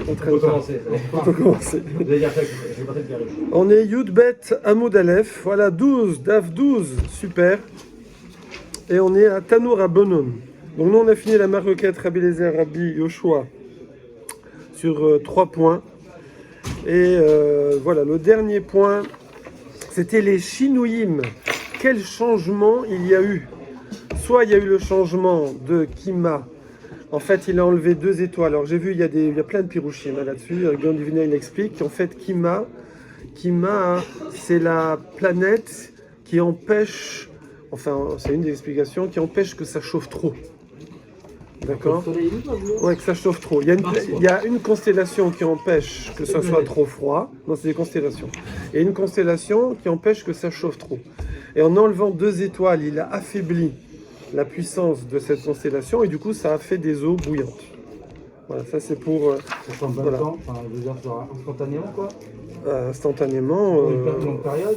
On peut commencer. On est Yudbet Amoud Aleph, voilà 12, DAF 12, super. Et on est à Tanour Rabbanon. Donc nous on a fini la marloquette Rabbi Eliezer, Rabbi Yoshua sur 3 points. Et voilà, le dernier point, c'était les Shinuyim. Quel changement il y a eu? Soit il y a eu le changement de Kima. En fait, il a enlevé 2 étoiles. Alors j'ai vu, il y a plein de pirouchim là-dessus. Guillaume Divina, il explique qu'en fait, Kima, c'est la planète qui empêche, enfin, c'est une des explications, qui empêche que ça chauffe trop. D'accord? Ouais, que ça chauffe trop. Il y a une constellation qui empêche que ça soit trop froid. Non, c'est des constellations. Et une constellation qui empêche que ça chauffe trop. Et en enlevant 2 étoiles, il a affaibli la puissance de cette constellation et du coup, ça a fait des eaux bouillantes. Voilà, ça c'est pour... ça prend voilà. temps, enfin, je veux dire, instantanément quoi. Instantanément... Une longue période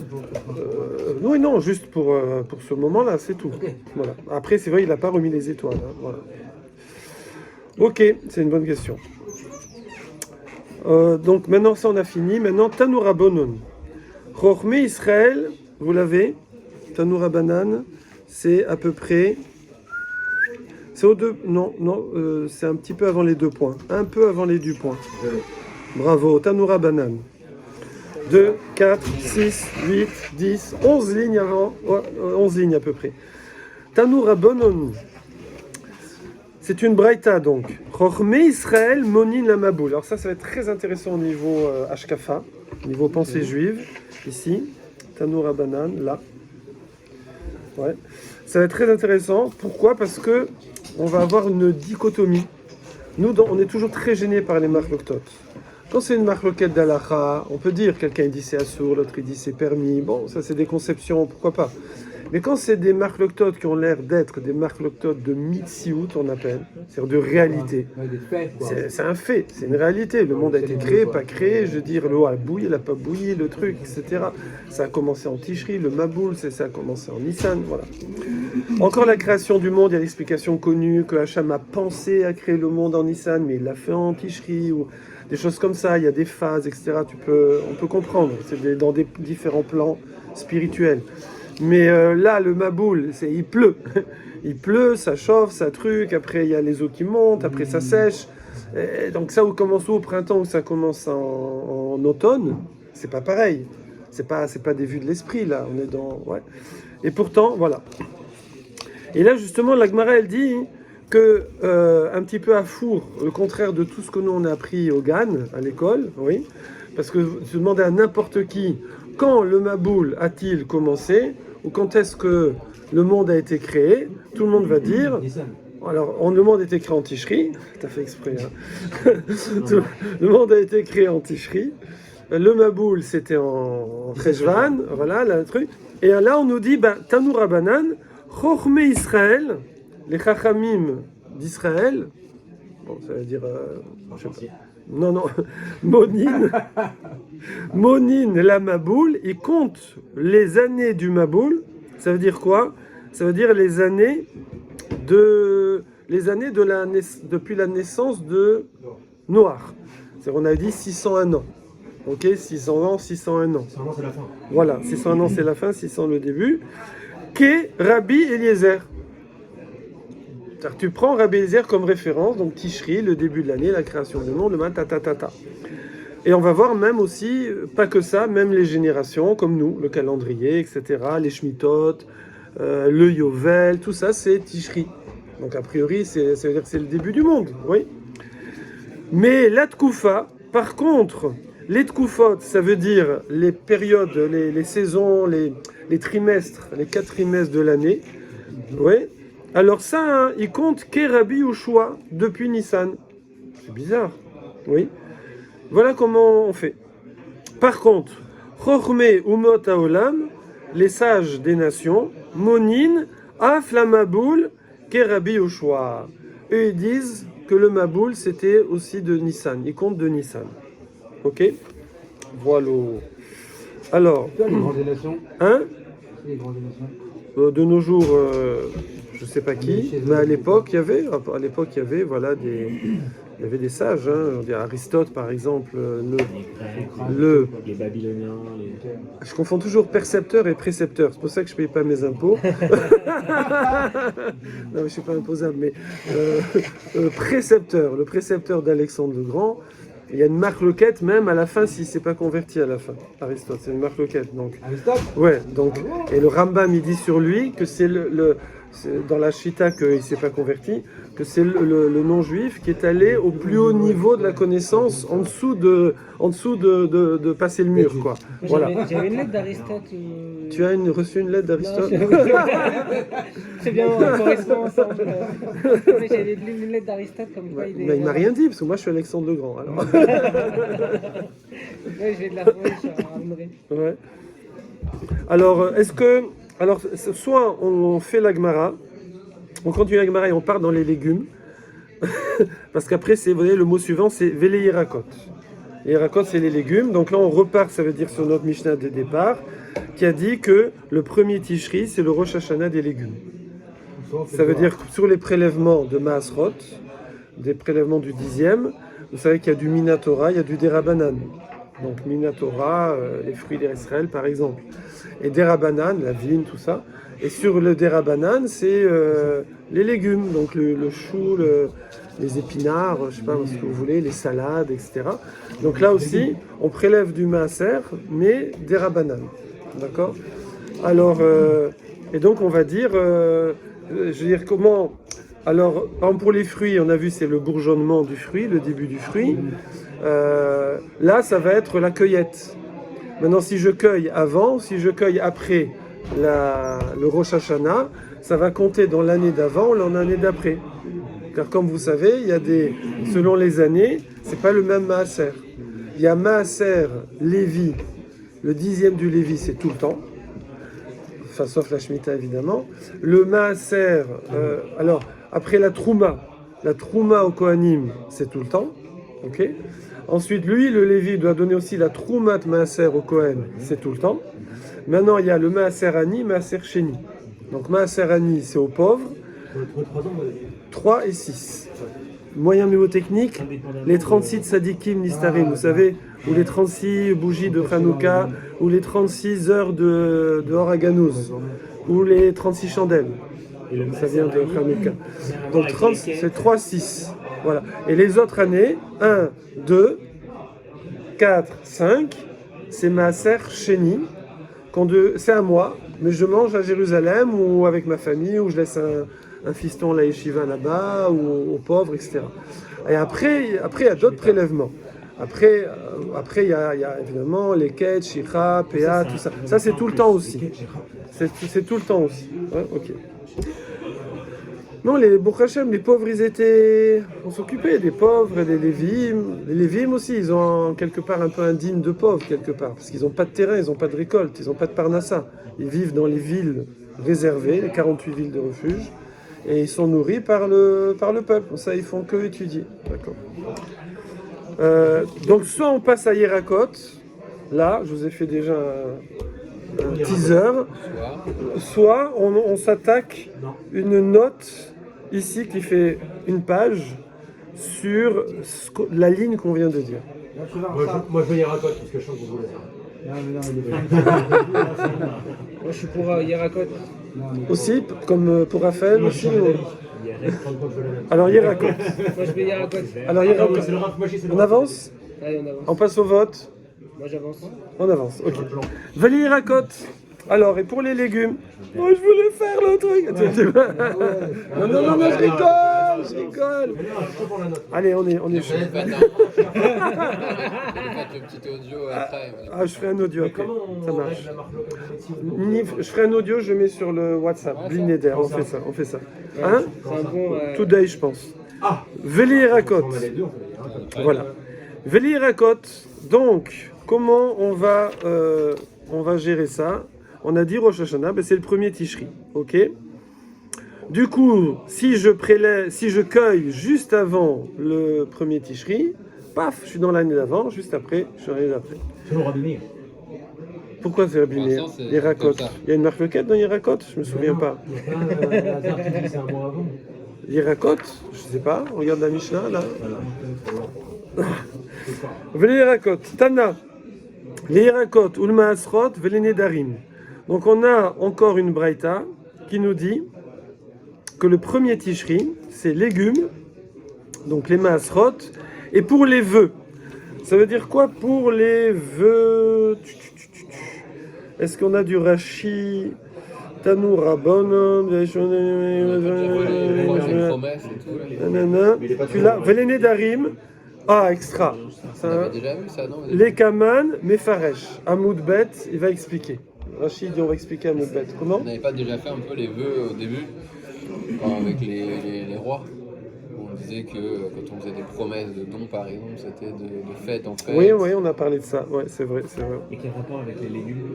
oui, non, juste pour ce moment-là, c'est tout. Okay. Voilà. Après, c'est vrai, il n'a pas remis les étoiles. Hein, voilà. Ok, c'est une bonne question. Donc maintenant, ça on a fini. Maintenant, Tanoura Bonon. Chochme Israël, vous l'avez. Tanoura Banan, c'est à peu près... C'est au 2... Non, c'est un petit peu avant les 2 points. Un peu avant les 2 points. Bravo, Tanoura Banan. 2, 4, 6, 8, 10, 11 lignes avant. 11 lignes à peu près. Tanoura Bonon. C'est une braïta donc. Chochme Israël monin la maboul. Alors ça va être très intéressant au niveau Ashkafa, au niveau pensée juive. Ici, Tanoura Banan, là. Ouais. Ça va être très intéressant. Pourquoi? Parce que on va avoir une dichotomie. Nous, on est toujours très gênés par les marloquetot. Quand c'est une marloquette d'Alacha, on peut dire, quelqu'un dit c'est assour, l'autre il dit c'est permis. Bon, ça c'est des conceptions, pourquoi pas. Mais quand c'est des marloquetot qui ont l'air d'être des marloquetot de mitsiout, on appelle, c'est-à-dire de réalité. C'est un fait, c'est une réalité. Le monde a été créé, pas créé, je veux dire, l'eau a bouilli, elle n'a pas bouilli, le truc, etc. Ça a commencé en Tishri, le Maboul, ça a commencé en Nissan, voilà. Encore la création du monde, il y a l'explication connue que Hacham a pensé à créer le monde en Nissan, mais il l'a fait en Tishri, ou des choses comme ça, il y a des phases, etc. On peut comprendre, c'est dans des différents plans spirituels. Mais là, le Maboul, il pleut. Il pleut, ça chauffe, ça truc, après il y a les eaux qui montent, après ça sèche. Et donc ça, où commence au printemps, ou ça commence en automne, c'est pas pareil. C'est pas des vues de l'esprit, là. On est dans... Ouais. Et pourtant, voilà. Et là, justement, la Gemara, elle dit que, un petit peu à four, le contraire de tout ce que nous, on a appris au GAN, à l'école, oui, parce que je demandais à n'importe qui, quand le Maboul a-t-il commencé, ou quand est-ce que le monde a été créé, tout le monde va dire... Alors, le monde a été créé en Tishri, t'as fait exprès, hein. Le monde a été créé en Tishri, le Maboul c'était en Cheshvan, voilà, le truc. Et là on nous dit, Tanoura Banan, Chochme Israël, les Chachamim d'Israël, bon ça veut dire, je sais pas. Non, Monin la Maboul, il compte les années du Maboul, ça veut dire quoi? Ça veut dire les années depuis la naissance de Noach. On a dit 601 ans. Ok, 600 ans, 601 ans. 600 ans, c'est la fin. Voilà, 600 ans, c'est la fin, 600 le début. Qu'est Rabbi Eliezer. Tu prends Rabbi Eliezer comme référence, donc Tishri, le début de l'année, la création du monde, le matatatata. Et on va voir même aussi, pas que ça, même les générations, comme nous, le calendrier, etc., les Shmitot, le Yovel, tout ça, c'est Tishri. Donc a priori, ça veut dire que c'est le début du monde, oui. Mais la Tkoufa, par contre, les Tkoufot, ça veut dire les périodes, les saisons, les trimestres, les 4 trimestres de l'année, oui. Alors ça, hein, il compte Rabbi Yoshua depuis Nissan. C'est bizarre, oui. Voilà comment on fait. Par contre, Chochme Umot Haolam, les sages des nations, Monin, Af la Maboul, Rabbi Yoshua. Eux, ils disent que le Maboul, c'était aussi de Nissan. Ils comptent de Nissan. Ok? Voilà. Alors... C'est quoi les grandes nations? Hein? C'est les grandes nations? De nos jours, je ne sais pas qui, mais à l'époque, il y avait voilà, Il y avait des sages, hein. On dit Aristote par exemple, Les Grecs, les Babyloniens, je confonds toujours percepteur et précepteur, c'est pour ça que je ne paye pas mes impôts. Non, je ne suis pas imposable, mais précepteur, le précepteur d'Alexandre le Grand, il y a une marque-loquette même à la fin s'il ne s'est pas converti à la fin. Aristote, c'est une marque-loquette. Donc, Aristote. ouais, donc, et le Rambam il dit sur lui que c'est c'est dans la Shita qu'il ne s'est pas converti, que c'est le non-juif qui est allé au plus haut niveau de la connaissance en dessous de passer le mur, quoi. Voilà. J'avais une lettre d'Aristote. Tu as reçu une lettre d'Aristote? C'est bien, on correspond ensemble. Mais j'avais lu une lettre d'Aristote comme quoi il est. Mais il m'a rien dit, parce que moi je suis Alexandre le Grand. Alors. Ouais, je vais de la trouver sur André. Ouais. Alors, est-ce que. Alors, soit on fait la Gemara, on continue la Gemara et on part dans les légumes. Parce qu'après, vous voyez, le mot suivant, c'est Vele Yerakot. Yerakot, c'est les légumes. Donc là, on repart, ça veut dire sur notre Mishnah de départ, qui a dit que le premier Tishri, c'est le Rosh Hashanah des légumes. Ça veut dire que sur les prélèvements de Maasrot, des prélèvements du 10e, vous savez qu'il y a du Minatora, il y a du Derabanan. Donc Minatora, les fruits d'Israël par exemple. Et Derabanan, la vigne, tout ça. Et sur le Derabanan, c'est les légumes, donc le chou, les épinards, je ne sais pas ce que vous voulez, les salades, etc. Donc là aussi, on prélève du Maaser, mais Derabanan. D'accord? Alors, et donc on va dire, je veux dire comment... Alors, par exemple, pour les fruits, on a vu c'est le bourgeonnement du fruit, le début du fruit. Là, ça va être la cueillette. Maintenant, si je cueille avant, si je cueille après le Rosh Hashanah, ça va compter dans l'année d'avant ou dans l'année d'après. Car comme vous savez, il y a selon les années, c'est pas le même Maaser. Il y a Maaser Lévi, le 10e du Lévi, c'est tout le temps. Enfin, sauf la Shemitah évidemment. Le Maaser, alors après la Trouma au Kohanim, c'est tout le temps. Ok. Ensuite, lui, le Lévi, doit donner aussi la Troumat Maaser au Kohen, c'est tout le temps. Maintenant, il y a le Maaser Ani, Maaser Sheni. Donc Maaser Ani, c'est aux pauvres. 3 et 6. Moyen mnémotechnique, les 36 Sadikim Nistarim, vous savez, ou les 36 bougies de Hanouka, ou les 36 heures de Horaganouz, ou les 36 chandelles. Ça vient de Hanouka. Donc 30, c'est 3, 6. Voilà. Et les autres années, 1, 2, 4, 5, c'est Maaser Sheni. C'est à moi, mais je mange à Jérusalem ou avec ma famille, ou je laisse un fiston la yeshiva là-bas, ou aux pauvres, etc. Et après, il y a d'autres prélèvements. Après, il y a évidemment les Ket, Shikha, PA, tout ça. Ça, c'est tout le temps aussi. C'est tout le temps aussi. Ouais, ok. Non, les Baruch Hashem, les pauvres, on s'occupait des pauvres et des Lévim. Les Lévim aussi, ils ont quelque part un peu un dîme de pauvres, quelque part, parce qu'ils n'ont pas de terrain, ils n'ont pas de récolte, ils n'ont pas de parnassa. Ils vivent dans les villes réservées, les 48 villes de refuge, et ils sont nourris par le peuple. Ça, ils font que étudier. D'accord. Donc, soit on passe à Yerakot, là, je vous ai fait déjà un teaser, soit on s'attaque une note ici qui fait une page sur la ligne qu'on vient de dire. Moi je vais Yerakot parce que je sens que vous voulez ça. Moi, je suis pour Yerakot. Aussi, comme pour Raphaël aussi. Alors Yerakot. Moi, je vais Yerakot. Alors Yerakot. On avance? Allez, on avance. On passe au vote. Moi, j'avance. On avance, ok. Valérie Yerakot. Alors, et pour les légumes? Oh, je voulais faire le truc. Non, je rigole. Allez, on est chaud. Le petit audio après. Ah, je ferai un audio après. Ça marche. La marque locale Je ferai un audio, je mets sur le WhatsApp. Blinéder, on fait ça. Hein? C'est un bon. Today, je pense. Valérie Yerakot. Voilà. Valérie Yerakot. Donc, comment on va gérer ça? On a dit Rosh Hashanah, c'est le premier Tishri, ok? Du coup, si je cueille juste avant le premier Tishri, paf, je suis dans l'année d'avant, juste après, je suis dans l'année d'après. C'est le Rabbi. Pourquoi c'est Rabbi Meir? Yerakot. Il y a une marque loquette dans Yerakot? Je me souviens pas. Il n'y a pas un hasard qui dit c'est un mois avant. Yirakot, je sais pas, regarde la Mishnah là. Vele Yirakot, Tana, les Yirakot, Ulma Asrot, Vele Nedarim. Donc on a encore une braïta qui nous dit que le premier Tishri, c'est légumes, donc les Maasrot, et pour les vœux. Ça veut dire quoi pour les vœux? Est-ce qu'on a du Rashi? Tanour Rabbanon, tu l'as, Véléné Darim, ah extra. On avait déjà vu ça, non? Les Kaman, Mefaresh, Hamoud Bet, il va expliquer. Rachid, on va expliquer Hamoud Bet. Comment? On n'avait pas déjà fait un peu les vœux au début, avec les rois? On disait que quand on faisait des promesses de dons, par exemple, c'était de fête en fête. Oui, on a parlé de ça. Ouais, c'est vrai, c'est vrai. Et quel rapport avec les légumes?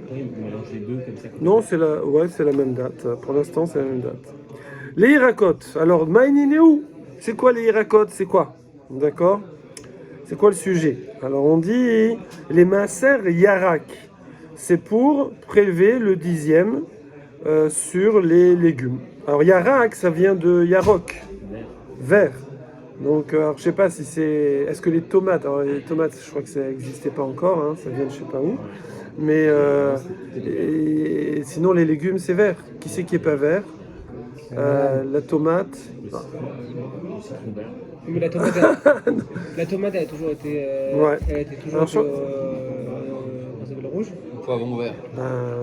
Oui, on mélange les deux comme ça. Non, c'est la même date. Pour l'instant, c'est la même date. Les Hirakot. Alors, Maïninéou, c'est quoi les Hirakot? C'est quoi? D'accord? C'est quoi le sujet? Alors, on dit les Maaser Yarak. C'est pour prélever le 10e sur les légumes. Alors, Yarak, ça vient de Yarok, vert. Donc, alors, je sais pas si c'est. Est-ce que les tomates. Alors, les tomates, je crois que ça n'existait pas encore, hein, ça vient de je sais pas où. Mais et sinon, les légumes, c'est vert. Qui c'est qui n'est pas vert? La tomate. Mais la tomate, elle a toujours été. Ouais. Elle a été toujours. Alors, comment ça s'appelle, le rouge? Poivron vert.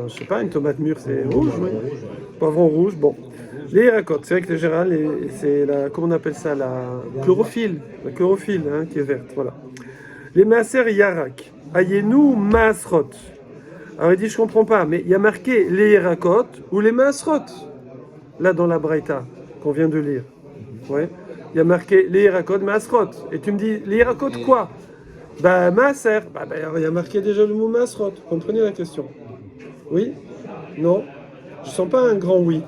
Je sais pas, une tomate mûre, c'est rouge, oui. Poivron rouge, bon. Les Hirakot, c'est vrai que en général, c'est la. Comment on appelle ça? La chlorophylle. La chlorophylle, hein, qui est verte, voilà. Les Maaser Yarak. Ayenu Maasrot. Alors il dit, je comprends pas, mais il y a marqué les Hirakot ou les Maasrot, là dans la Braïta, qu'on vient de lire. Ouais. Il y a marqué les Hirakot, Maasrot. Et tu me dis, les Hirakot quoi? Bah, Maaser. Bah, il y a marqué déjà le mot Maasrot. Vous comprenez la question? Oui? Non? Je sens pas un grand oui.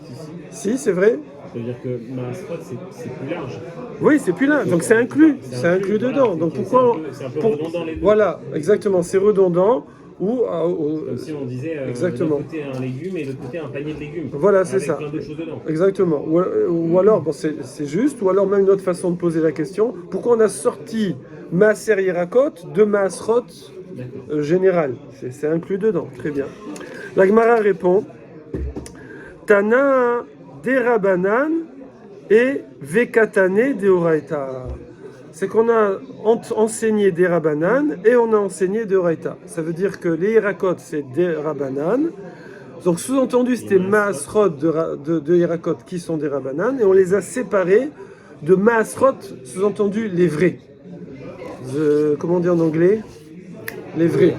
Si, c'est vrai? Ça veut dire que Maasrot, c'est plus large. Oui, c'est plus là. Donc c'est inclus. C'est inclus dedans. Donc pourquoi? C'est un peu redondant les deux. Voilà, exactement. C'est redondant. Ou Comme si on disait exactement. d'un côté un légume et de l'autre côté un panier de légumes. Voilà, c'est ça. Avec plein d'autres choses dedans. Exactement. Ou alors, bon, c'est juste, ou alors même une autre façon de poser la question, pourquoi on a sorti Maaser Yirakot de Maasrot général? C'est inclus dedans, très bien. La Gemara répond, Tana Derabanan et Vekatane Deoraita. C'est qu'on a enseigné des Rabanan et on a enseigné de Oraita. Ça veut dire que les Hirakot, c'est des Rabanan. Donc sous-entendu, c'était Maasrot de Hirakot qui sont des Rabanan. Et on les a séparés de Maasrot, sous-entendu les vrais. Comment on dit en anglais? Les vrais.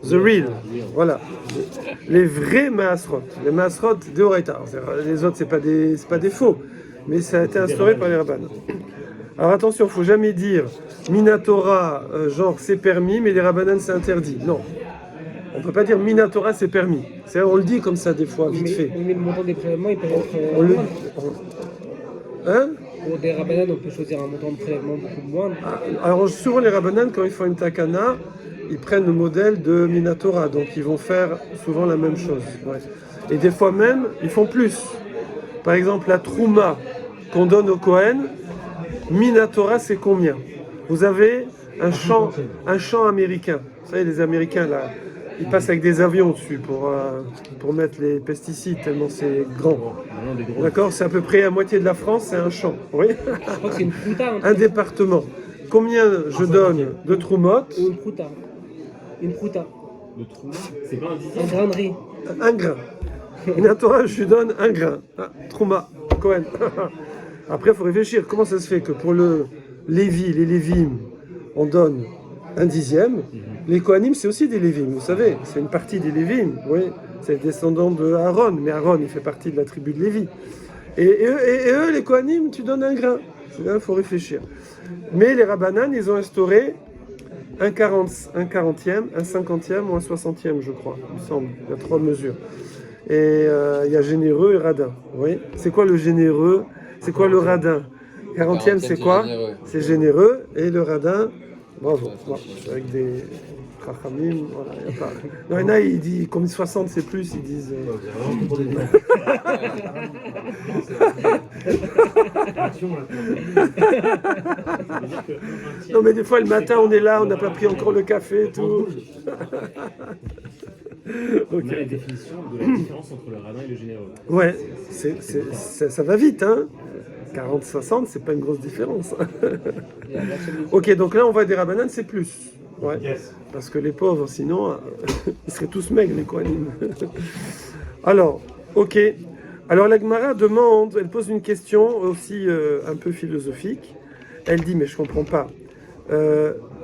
The real. Voilà. Les vrais Maasrot. Les Maasrot de Oraita. Les autres, c'est pas des faux. Mais ça a été instauré par les Rabanan. Alors attention, il ne faut jamais dire Minatora, genre c'est permis, mais les Rabanan c'est interdit. Non. On ne peut pas dire Minatora c'est permis. On le dit comme ça des fois, vite fait. Mais le montant des prélèvements, il peut être. On le... Hein? Pour des Rabanan, on peut choisir un montant de prélèvement beaucoup moindre. Alors souvent les Rabanan, quand ils font une takana, ils prennent le modèle de Minatora, donc ils vont faire souvent la même chose. Ouais. Et des fois même, ils font plus. Par exemple, la Trouma qu'on donne au Kohen, Minatora, c'est combien? Vous avez un champ américain. Vous savez, les Américains, là, ils passent avec des avions dessus pour mettre les pesticides, tellement c'est grand. D'accord? C'est à peu près à moitié de la France, c'est un champ. Oui? Je crois que c'est une prouta. Un département. Combien je donne de troumottes? Ou une prouta. Une prouta. Le trou, c'est pas un dixième. Un grain de riz. Un grain. Minatora, je lui donne un grain. Trouma, Cohen. Après, il faut réfléchir. Comment ça se fait que pour le Lévi, les Lévim, on donne un dixième? Les Kohanim, c'est aussi des Lévim, vous savez. C'est une partie des Lévim. Oui, c'est le descendant de Aaron. Mais Aaron, il fait partie de la tribu de Lévi. Et eux, les Kohanim, tu donnes un grain. Là, il faut réfléchir. Mais les Rabbanan, ils ont instauré un 40e, un 50e ou un 60e, je crois. Il me semble. Il y a 3 mesures. Et il y a généreux et radin. Oui. C'est quoi le généreux? C'est quoi le radin? 40e, c'est quoi? C'est généreux. Et le radin, bravo. Avec des Chachamim, voilà, y a pas. Non, il y en a, ils disent, comme 60 c'est plus, ils disent. C'est vraiment tout pour des détails. Action, là. Non, mais des fois, le matin, on est là, on n'a pas pris encore le café et tout. On Ok. a la définition de la différence entre le radin et le généreux. Ouais, ça va vite, hein. 40-60, c'est pas une grosse différence. Et la version de- Ok, donc là, on va des rabananes, c'est plus. Ouais. Yes. Parce que les pauvres, sinon, ils seraient tous maigres, les Kohanim. Alors, ok. Alors, la Gemara demande, elle pose une question aussi un peu philosophique. Elle dit, mais je comprends pas.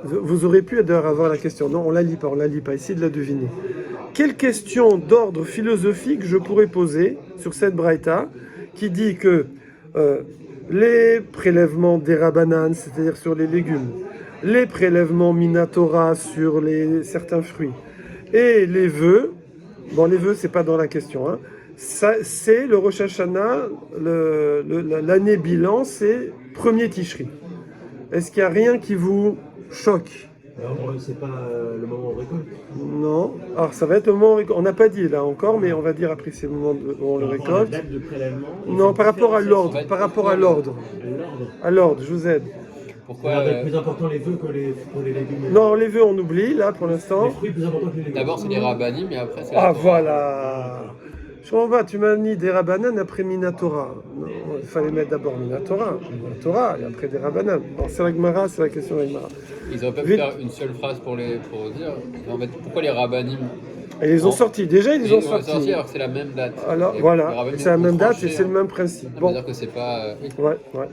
Vous aurez pu d'ailleurs avoir la question. Non, on la lit pas, essayez de la deviner. Quelle question d'ordre philosophique je pourrais poser sur cette braïta qui dit que les prélèvements des rabbanan, c'est-à-dire sur les légumes, les prélèvements minatora sur certains fruits, et les vœux, bon les vœux c'est pas dans la question, hein, ça, c'est le Rosh Hashanah, l'année bilan, c'est premier Tishri. Est-ce qu'il n'y a rien qui vous choque? Alors, c'est pas le moment où on récolte. Non. Alors ça va être le moment où on récolte. On n'a pas dit là encore, mais on va dire après c'est le moment où on le La récolte. date de prélèvement. Non, par rapport à l'ordre. En fait, Par rapport à l'ordre. L'ordre. À l'ordre, je vous aide. Pourquoi Ça va être plus important les vœux que les légumes. Non, les vœux on oublie là pour Les l'instant. fruits plus importants que les légumes. d'abord c'est les rabbanim et après c'est Ah la Torah. voilà. Je comprends pas, tu m'as mis des rabbanan après Minatora. Non, il fallait mettre d'abord Minatora, Torah et après des rabbanan. Bon, c'est la Gemara, c'est la question de la Gemara. Ils auraient pas pu Vite. faire une seule phrase pour dire en fait pourquoi les rabbanim Et ils ont sorti, déjà ils ont sorti. alors que c'est la même date. Alors Les voilà, rabbanim c'est la ont même date tranché, et c'est le hein. même principe. Ça veut Bon. dire que c'est pas oui. Ouais, ouais.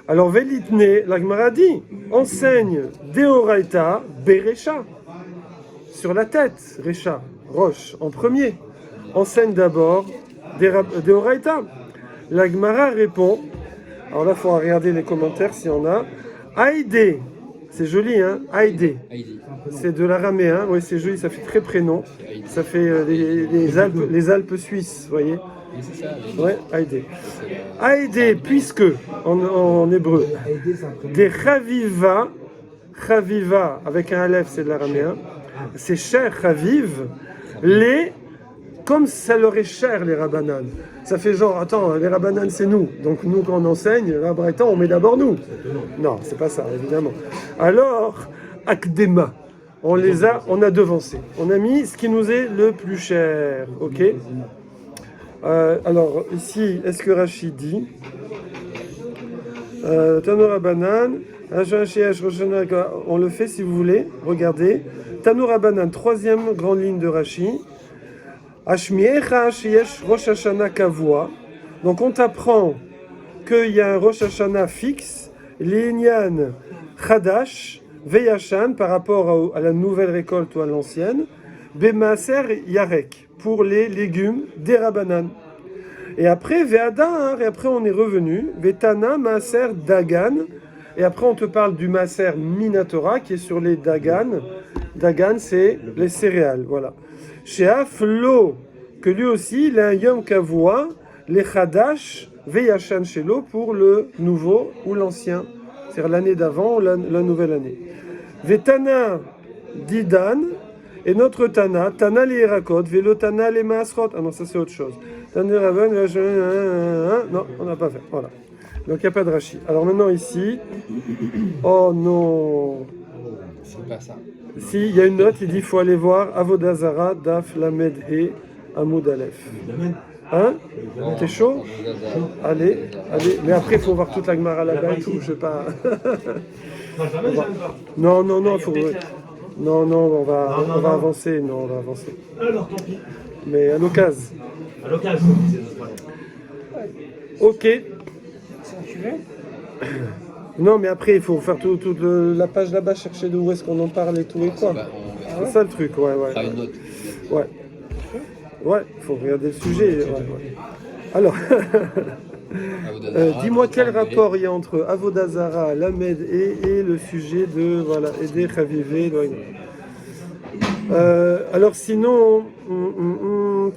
Alors, Velitne, la Gemara dit, enseigne Deoraita Berecha, sur la tête, Recha, roche, en premier. Enseigne d'abord Deoraita. La Gemara répond, alors là, il faut regarder les commentaires s'il y en a. Haïdé, c'est joli, hein, Haïdé. Heidi. C'est de l'araméen, oui, c'est joli, ça fait très prénom. Heidi. Ça fait les Alpes suisses, vous voyez. Oui, c'est ça. Ouais, Haïdé. C'est la- Haïdé, puisque, en hébreu, Aider, c'est un prénom. des chaviva, avec un aleph, c'est de l'araméen, c'est cher chaviv, comme ça leur est cher les rabbanan. Ça fait genre, attends, les rabbanan c'est nous, donc nous quand on enseigne, la braïta, on met d'abord nous. Non, c'est pas ça, évidemment. Alors, akdema, on a devancé. On a mis ce qui nous est le plus cher, ok? Alors, ici, est-ce que Rachid dit Tanoura Banan, on le fait si vous voulez, regardez. Tanoura Banan, troisième grande ligne de Rachid. Ashmiecha sheyesh Rosh Hashanah kavua. Donc on t'apprend qu'il y a un Rosh Hashanah fixe, l'inyan chadash, veyashan par rapport à la nouvelle récolte ou à l'ancienne, bemaser yarek pour les légumes des rabanan. Et après, Ve'adar, et après on est revenu, Vetana, Maaser, Dagan, et après on te parle du Maaser Minatora qui est sur les Dagan. Dagan, c'est les céréales, voilà. Chez Aflo, que lui aussi, il a un Yom Kavua, les Chadash, Veyashan Shelo pour le nouveau ou l'ancien, c'est-à-dire l'année d'avant ou la nouvelle année. Vetana, Didan, et notre Tana, Tana les Hérakot, Vélo Tana les Maasrot. Ah non, ça c'est autre chose. Tana Raven, non, on n'a pas fait. Voilà. Donc il n'y a pas de Rashi. Alors maintenant ici, oh non. C'est pas ça. Si, il y a une note, il dit il faut aller voir Avodazara, Daf, Lamed et Amoud Aleph. Hein? T'es chaud? Allez. Mais après, il faut voir toute la Gemara là-bas et tout, je sais pas. Non, il faut. Non, on va avancer. Non, on va avancer. Alors tant pis. Mais à l'occasion. À l'occasion, c'est notre problème. Ok. Si tu veux. Non, mais après, il faut faire toute la page là-bas, chercher d'où est-ce qu'on en parle et tout et quoi. Bah, C'est ça le truc, ouais. on fera une note. Ouais. Ouais, il faut regarder le sujet. Ouais. Alors, dis-moi quel rapport il y a entre Avodazara, Lamed et le sujet de, voilà, aider Chavivé. Alors sinon,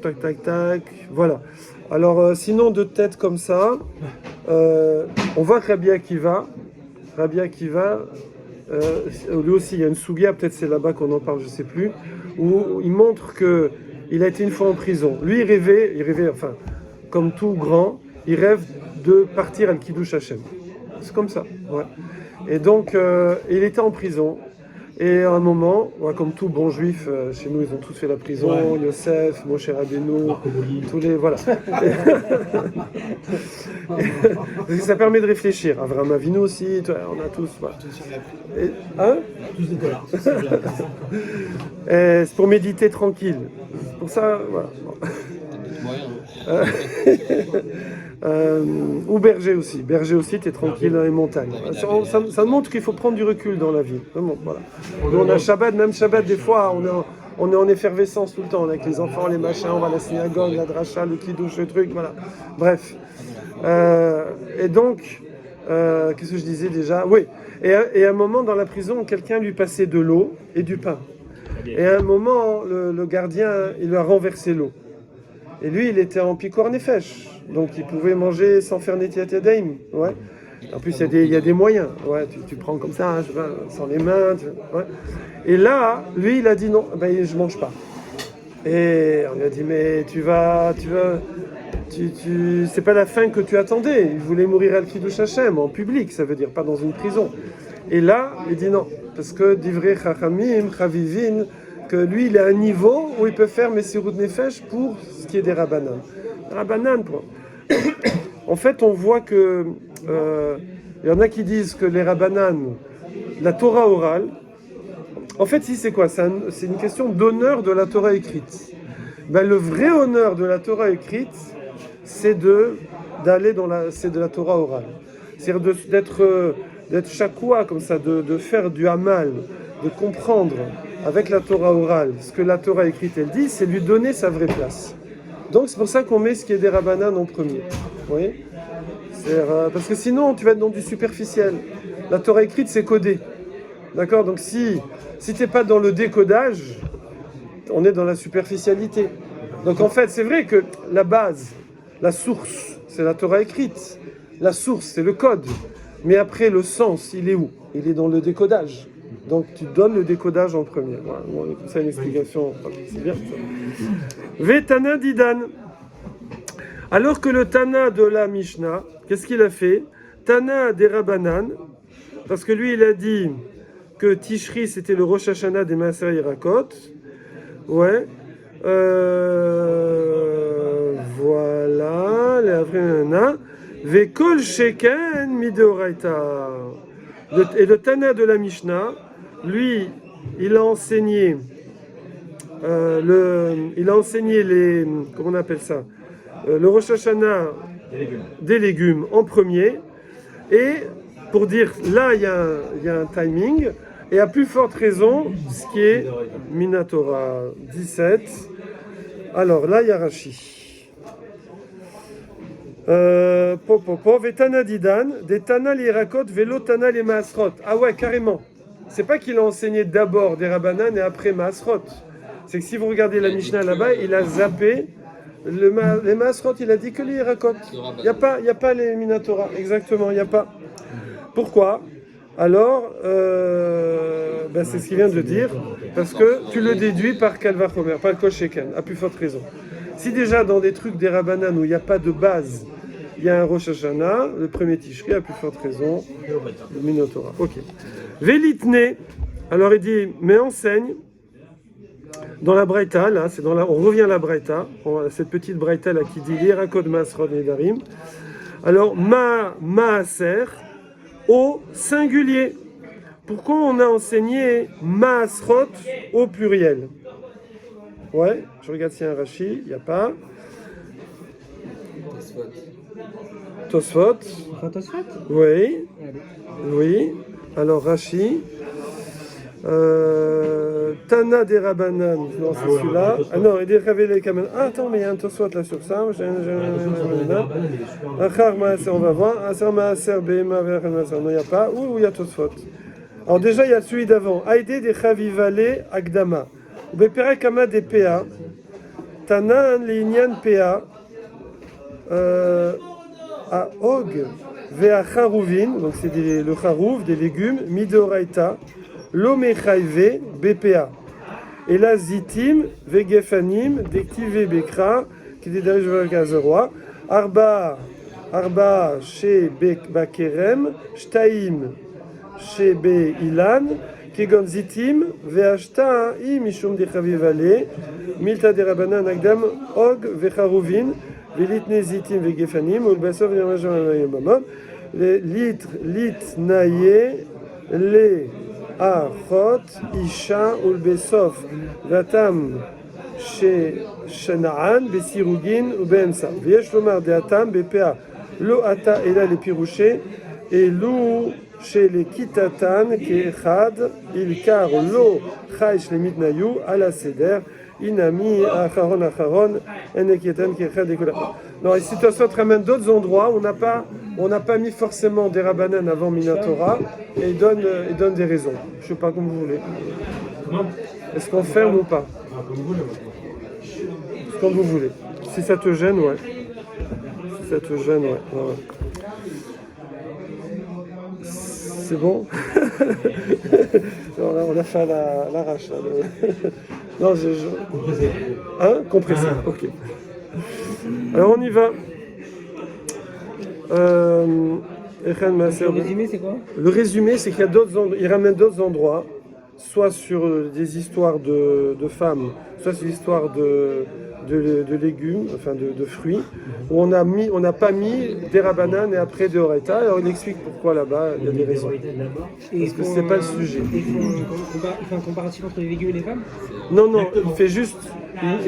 tac, voilà. Alors sinon de tête comme ça, on voit que Rabbi Akiva, lui aussi il y a une sougia, peut-être c'est là-bas qu'on en parle, je ne sais plus, où il montre qu'il a été une fois en prison. Lui il rêvait, enfin, comme tout grand, il rêve de partir à Kiddush Hashem. C'est comme ça, ouais. Et donc, il était en prison. Et à un moment, ouais, comme tout bon juif, chez nous, ils ont tous fait la prison, Ouais. Yosef, Moshe Rabbeinu, Marco Polo. tous les... Voilà. Ça permet de réfléchir. Avram Avinu aussi, on a tous... Voilà. Et, hein? Tous des dollars. C'est pour méditer tranquille. Pour ça, voilà. Ou berger aussi. Berger aussi, tu es tranquille dans les montagnes. Ça montre qu'il faut prendre du recul dans la vie. Vraiment, voilà. Nous, on a Shabbat, même Shabbat, des fois, on est en effervescence tout le temps, avec les enfants, les machins, on va à la synagogue, la dracha, le kiddush, le truc, voilà. Bref. Et donc, qu'est-ce que je disais déjà? Oui. Et à un moment, dans la prison, quelqu'un lui passait de l'eau et du pain. Et à un moment, le gardien, il lui a renversé l'eau. Et lui, il était en pikor nefesh, donc il pouvait manger sans faire netiat yadayim, ouais. En plus, il y a des moyens, ouais. Tu prends comme ça, hein, je sais pas, sans les mains, ouais. Et là, lui, il a dit non, ben, je mange pas. Et on lui a dit mais c'est pas la fin que tu attendais. Il voulait mourir al Kiddush Hashem en public, ça veut dire pas dans une prison. Et là, il dit non, parce que divrei chachamim, chavivin, que lui, il est à un niveau où il peut faire Messirut Nefesh pour ce qui est des Rabbanan. Rabbanan, en fait, on voit que il y en a qui disent que les Rabbanan, la Torah orale, en fait, si c'est quoi? C'est une question d'honneur de la Torah écrite. Ben, le vrai honneur de la Torah écrite, c'est de la Torah orale. C'est-à-dire d'être chakoua comme ça, de faire du hamal, de comprendre avec la Torah orale ce que la Torah écrite elle dit, c'est lui donner sa vraie place. Donc c'est pour ça qu'on met ce qui est des Rabbanan en premier. Vous voyez? Parce que sinon tu vas être dans du superficiel. La Torah écrite c'est codé. D'accord? Donc si tu n'es pas dans le décodage, on est dans la superficialité. Donc en fait c'est vrai que la base, la source, c'est la Torah écrite. La source c'est le code. Mais après le sens, il est où? Il est dans le décodage. Donc tu donnes le décodage en premier. Voilà, bon, ça une explication, c'est bien. Vetana Didan. Alors que le Tana de la Mishnah, qu'est-ce qu'il a fait? Tana des Rabbanan, parce que lui il a dit que Tishri c'était le Rosh Hashanah des Maaser Yerakot. Ouais. Voilà. Les Avrinana. Vekol Sheken Mideoraita. Et le Tana de la Mishnah, lui, il a enseigné les, comment on appelle ça, le Rosh Hashanah des légumes en premier, et pour dire là il y a un timing, et à plus forte raison ce qui est Minatora 17. Alors là il y a Rashi. Vetana Didan, des Tana les Yerakot, Velo Tana les Maasrot. Ah ouais, carrément. C'est pas qu'il a enseigné d'abord des Rabbanan et après Maasrot. C'est que si vous regardez la Mishnah là-bas, il a zappé les Maasrot, il a dit que les Yerakot. Il n'y a pas les Minatora, exactement, il n'y a pas. Pourquoi? Alors, c'est ce qu'il vient de dire, parce que tu le déduis par Kalvachomer, par le Kosheken, à plus forte raison. Si déjà dans des trucs des Rabbanan où il n'y a pas de base, il y a un Rosh Hashanah, le premier Tishri, à plus forte raison, le Minotora. Ok. Velitne, alors il dit, mais enseigne, dans la Braïta, là, on revient à la Braïta, cette petite Braïta là qui dit Yerakot Maasrot Nedarim. Alors, Maaser, au singulier. Pourquoi on a enseigné Maasrot au pluriel? Ouais, je regarde s'il y a un Rashi, il n'y a pas. Tosfot. Tosfot? Oui. Oui. Alors Rashi. Tana des Rabbanan. Non, c'est celui-là. Ah non, il est révélé quand même. Ah, attends, mais il y a un Tosfot là sur ça. On va voir. Non, il n'y a pas. Où il y a Tosfot? Alors déjà, il y a celui d'avant. Aïdé des Chavivale Agdama. Beperakama des PA. Tanan Linyan PA. À Og. Vea charuvin, donc c'est le charouv, des légumes, midoraita, l'omechaive, BPA. Et là, zitim, vegefanim, dektive bekra, qui est derrière le Arba, chez Bakerem, Shtaim, chez Be Ilan, Kegon zitim, veashta, mishum de chavivale, milta de rabanan agdam, og, vecharuvin, velitne zitim vegefanim, ulbasov yamajam, litnaye, le achot, isha, ulbesof, vatam, chez Shanaan, Besirugin ou Beemsa. Viesh Lomar de Atam, BPA, Lo Ata et là les pirouchés, et Lou chez les Kitatan, Kechad, Ilkar, Lo Chaish les Mitnayou, Ala Seder, Inami, Acharon, Enekietan, Kechad, et non, et si tu ramènes d'autres endroits, on n'a pas mis forcément des Rabbanan avant Minatora, et il donne des raisons. Je ne sais pas comme vous voulez. Est-ce qu'on ferme ou pas? Comme vous voulez. Si ça te gêne, ouais. Si ça te gêne, ouais. C'est bon. On a fait l'arrache. Non, Hein? Compressé. Ok. Alors on y va. Le résumé, c'est quoi? Le résumé, c'est qu'il y a il ramène d'autres endroits, soit sur des histoires de femmes, soit sur l'histoire de légumes, enfin de fruits, où on n'a pas mis des rabanan et après des oraita. Alors il explique pourquoi là-bas, il y a des raisons. Parce que c'est pas le sujet. Il fait un comparatif entre les légumes et les femmes? Non, il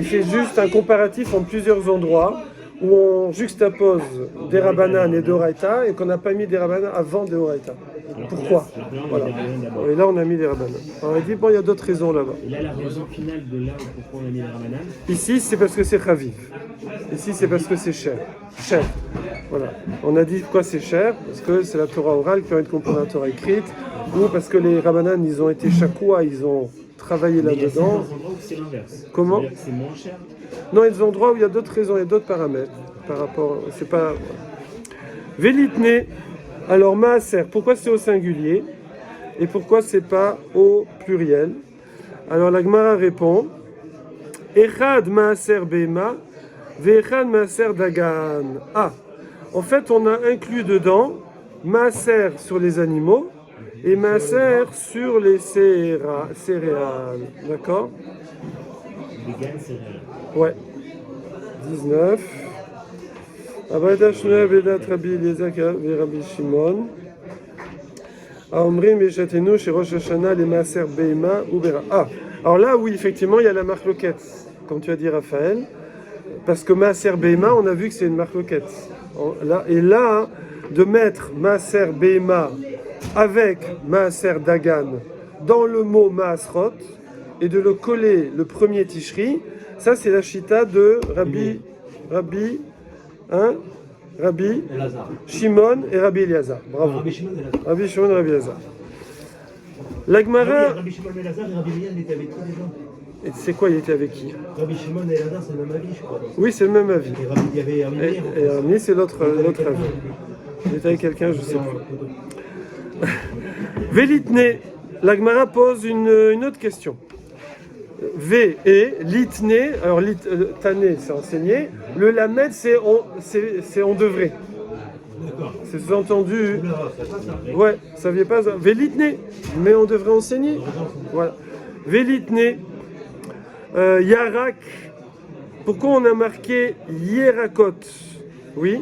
fait juste un comparatif en plusieurs endroits où on juxtapose des rabanan et des oraita et qu'on n'a pas mis des rabanan avant des oraita. Pourquoi? Voilà. Et là, on a mis des rabanan. Alors, il dit, bon, il y a d'autres raisons là-bas. Et là, la raison finale de là pourquoi on a mis les ramanan? Ici, c'est parce que c'est chaviv. Ici, c'est parce que c'est cher. Cher. Voilà. On a dit pourquoi c'est cher, parce que c'est la Torah orale qui permet de comprendre la Torah écrite, ou parce que les rabanan, ils ont été chakoua, ils ont travaillé là-dedans. Il y a certains endroits où c'est l'inverse. Comment? C'est-à-dire que c'est moins cher. Non, il y a des endroits où il y a d'autres raisons, il y a d'autres paramètres par rapport. C'est pas. Velitne. Alors, maaser, pourquoi c'est au singulier et pourquoi c'est pas au pluriel? Alors, la Gemara répond Echad maaser beima, ve'echad maaser dagan. Ah, en fait, on a inclus dedans maaser sur les animaux et maaser sur les céréales. D'accord? Vegan, c'est Ouais. 19. Abada Shnoya Bedat Rabbi Eliezer Rabbi Shimon. Aomrim Beshatenu chez Rosh Hashanah les Maaser Beima ou Bera. Ah, alors là, oui, effectivement, il y a la marloquette, comme tu as dit, Raphaël. Parce que Maaser Beima, on a vu que c'est une marloquette. Et là, de mettre Maaser Beima avec Maaser Dagan dans le mot Maasrot et de le coller le premier Tishri, ça c'est la chita de Rabbi Shimon et Rabbi Eliezer. Bravo. Rabbi Shimon et Elazar. Rabbi Shimon et Rabbi Eliezer. La Gemara. Rabbi Shimon et Elazar et Rabbi Eliezer, il était avec qui déjà? Et c'est quoi, il était avec qui? Rabbi Shimon et Elazar, c'est le même avis, je crois. Oui, c'est le même avis. Et Rabbi, il y avait Rabbi Meir. Et Rabbi, c'est l'autre avis. Il était avec quelqu'un, je ne sais plus. Velitne. La Gemara pose une autre question. V et litné, alors tané c'est enseigné, le lamed c'est on devrait. C'est sous-entendu. Ouais, ça saviez pas ça. Vélitné, mais on devrait enseigner. Voilà. Vélitné, Yarak. Pourquoi on a marqué Yerakot? Oui.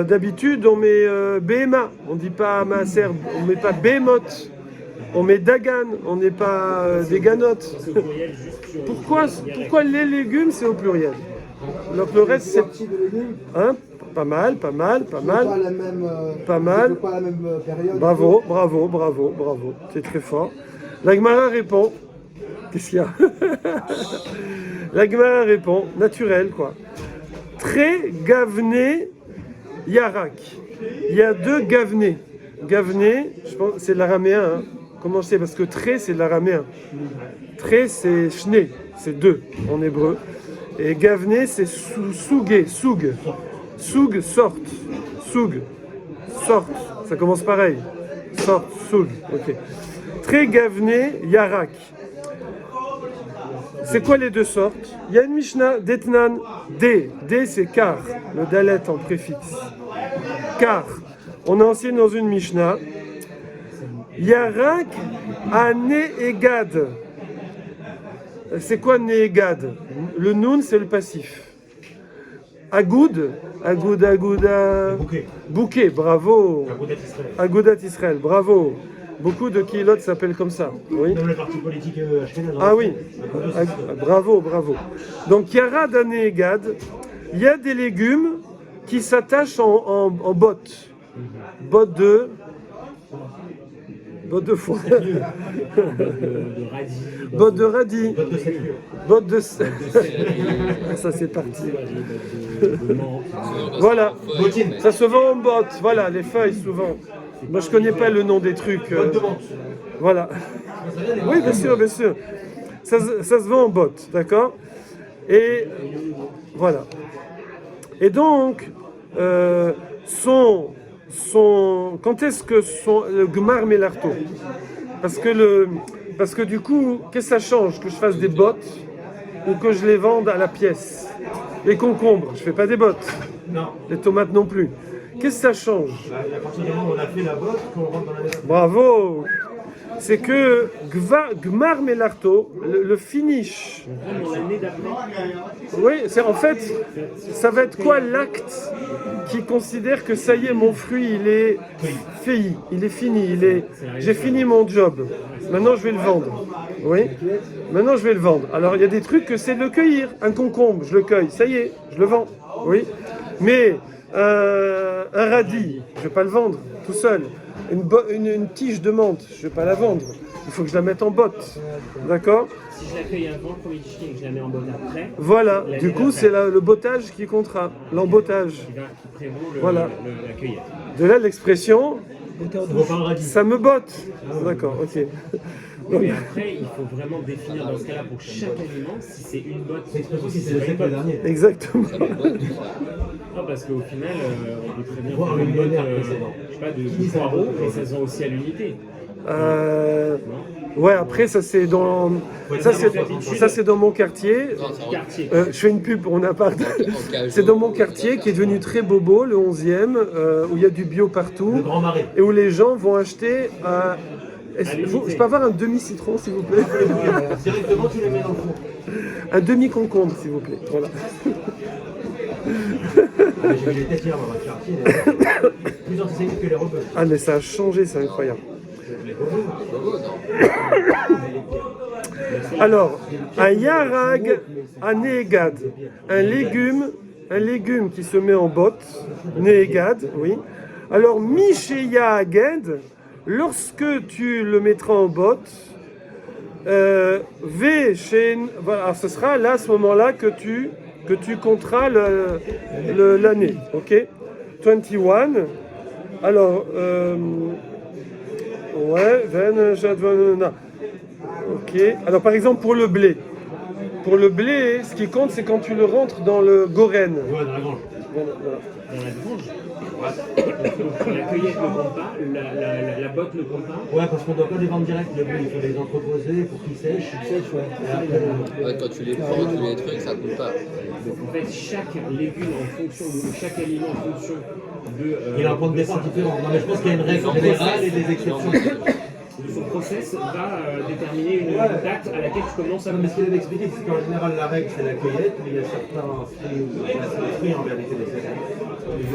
D'habitude on met Behema, on dit pas Maaser, on met pas Behemot. On met Dagan, on n'est pas des ganottes. Pourquoi les légumes c'est au pluriel? Donc le reste c'est. Hein? Pas mal. Pas la même, Pas mal. pas la même période. Bravo. C'est très fort. La Gemara répond. Qu'est-ce qu'il y a? La Gemara répond. Naturel quoi. Très gavné yarak. Il y a deux gavné. Gavné, je pense c'est de l'araméen. Hein. Comment je sais? Parce que très c'est de l'araméen. Très c'est shné, c'est deux en hébreu. Et gavné c'est sougé, soug. Soug sorte. Soug sortent. Ça commence pareil. Sortent, soul. Ok. Très gavné, yarak. C'est quoi les deux sortes? Il y a une Mishnah, Detnan, D. D c'est car, le dalet en préfixe. Car. On a enseigné dans une Mishnah. Yarak à Ne'egad. C'est quoi Ne'egad? Le noun, c'est le passif. Agoud, Bouquet. Bouquet, bravo. Agudat Israël. Agudat Israël, bravo. Beaucoup de Kihilot s'appellent comme ça. Oui. Même le parti politique Ashkenaz. Ah oui, bravo. Donc, Yara Ne'egad, il y a des légumes qui s'attachent en bottes. Bottes de foin. Bottes de radis. Vote de cette lieu. Bottes de ça c'est parti. Voilà, ça se vend en bottes. Voilà, les feuilles souvent. Moi je connais pas le nom des trucs. Vote de menthe. Voilà. Oui, bien sûr. Ça se vend en bottes, d'accord? Et voilà. Et donc, quand est-ce que le Gmar Melarto? Parce que du coup, qu'est-ce que ça change? Que je fasse des bottes ou que je les vende à la pièce? Les concombres, je fais pas des bottes. Non. Les tomates non plus. Qu'est-ce que ça change? À partir du moment où on a fait la botte, qu'on rentre dans la maison. Bravo! C'est que Gmar Melarto, le finish. Oui, c'est en fait, ça va être quoi l'acte qui considère que ça y est, mon fruit, il est fini, j'ai fini mon job. Maintenant, je vais le vendre. Oui. Maintenant, je vais le vendre. Alors, il y a des trucs que c'est de le cueillir. Un concombre, je le cueille. Ça y est, je le vends. Oui. Mais un radis, je vais pas le vendre tout seul. Une tige de menthe, je ne vais pas la vendre. Il faut que je la mette en botte. D'accord? Si je la cueille avant le premier chien et que je la mets en botte après, Voilà. Du coup, c'est le bottage qui comptera. L'embottage. qui prévaut Voilà. la cueillette. De là, l'expression, Ça vaut pas un radis. ça me botte. D'accord, ok. Mais après, il faut vraiment définir dans ce cas-là pour chaque aliment si c'est une botte L'expression ou qui si s'est c'est fait pas le une botte. dernier. Exactement. Non, parce qu'au final, on peut très bien Voir faire un une botte, millionnaire précédent. je sais pas, de poireaux et ça se vend aussi à l'unité. Ouais, après, ça c'est dans mon quartier. Quartier. Je fais une pub pour mon appart. C'est dans mon quartier qui est devenu très bobo, le 11e, où il y a du bio Le partout Grand Marais. et où les gens vont acheter. Je peux avoir un demi-citron, s'il vous plaît? Directement, tu les mets dans le four. Un demi-concombre, s'il vous plaît. Voilà. J'ai vu les têtes hier dans votre quartier. Plus antisémites que les rebeux. Ah, mais ça a changé, c'est incroyable. Alors, un yarag, un neegad, un légume qui se met en botte, neegad, oui. Alors, misheya aged, lorsque tu le mettras en botte, voilà, ce sera là, à ce moment-là, que tu compteras l'année, ok? 21. Alors, ouais, ok. Alors, par exemple, pour le blé. Pour le blé, ce qui compte, c'est quand tu le rentres dans le goren. Ouais, dans la grange. Voilà. Dans la grange. La cueillette ne compte pas, la botte ne compte pas. Ouais, parce qu'on ne doit pas les vendre direct, le blé, il faut les entreposer pour qu'ils sèchent. Ouais, quand tu les prends, tous les trucs, ça compte pas. Donc en fait, chaque légume en fonction, ou chaque aliment en fonction de. Il a un point de départ différent. Non, mais je pense qu'il y a une règle générale et des exceptions. De son process va déterminer une date à laquelle tu commences à. Non, mais ce qu'il avait expliqué, c'est qu'en général, la règle, c'est la cueillette, mais il y a certains fruits en vérité des céréales.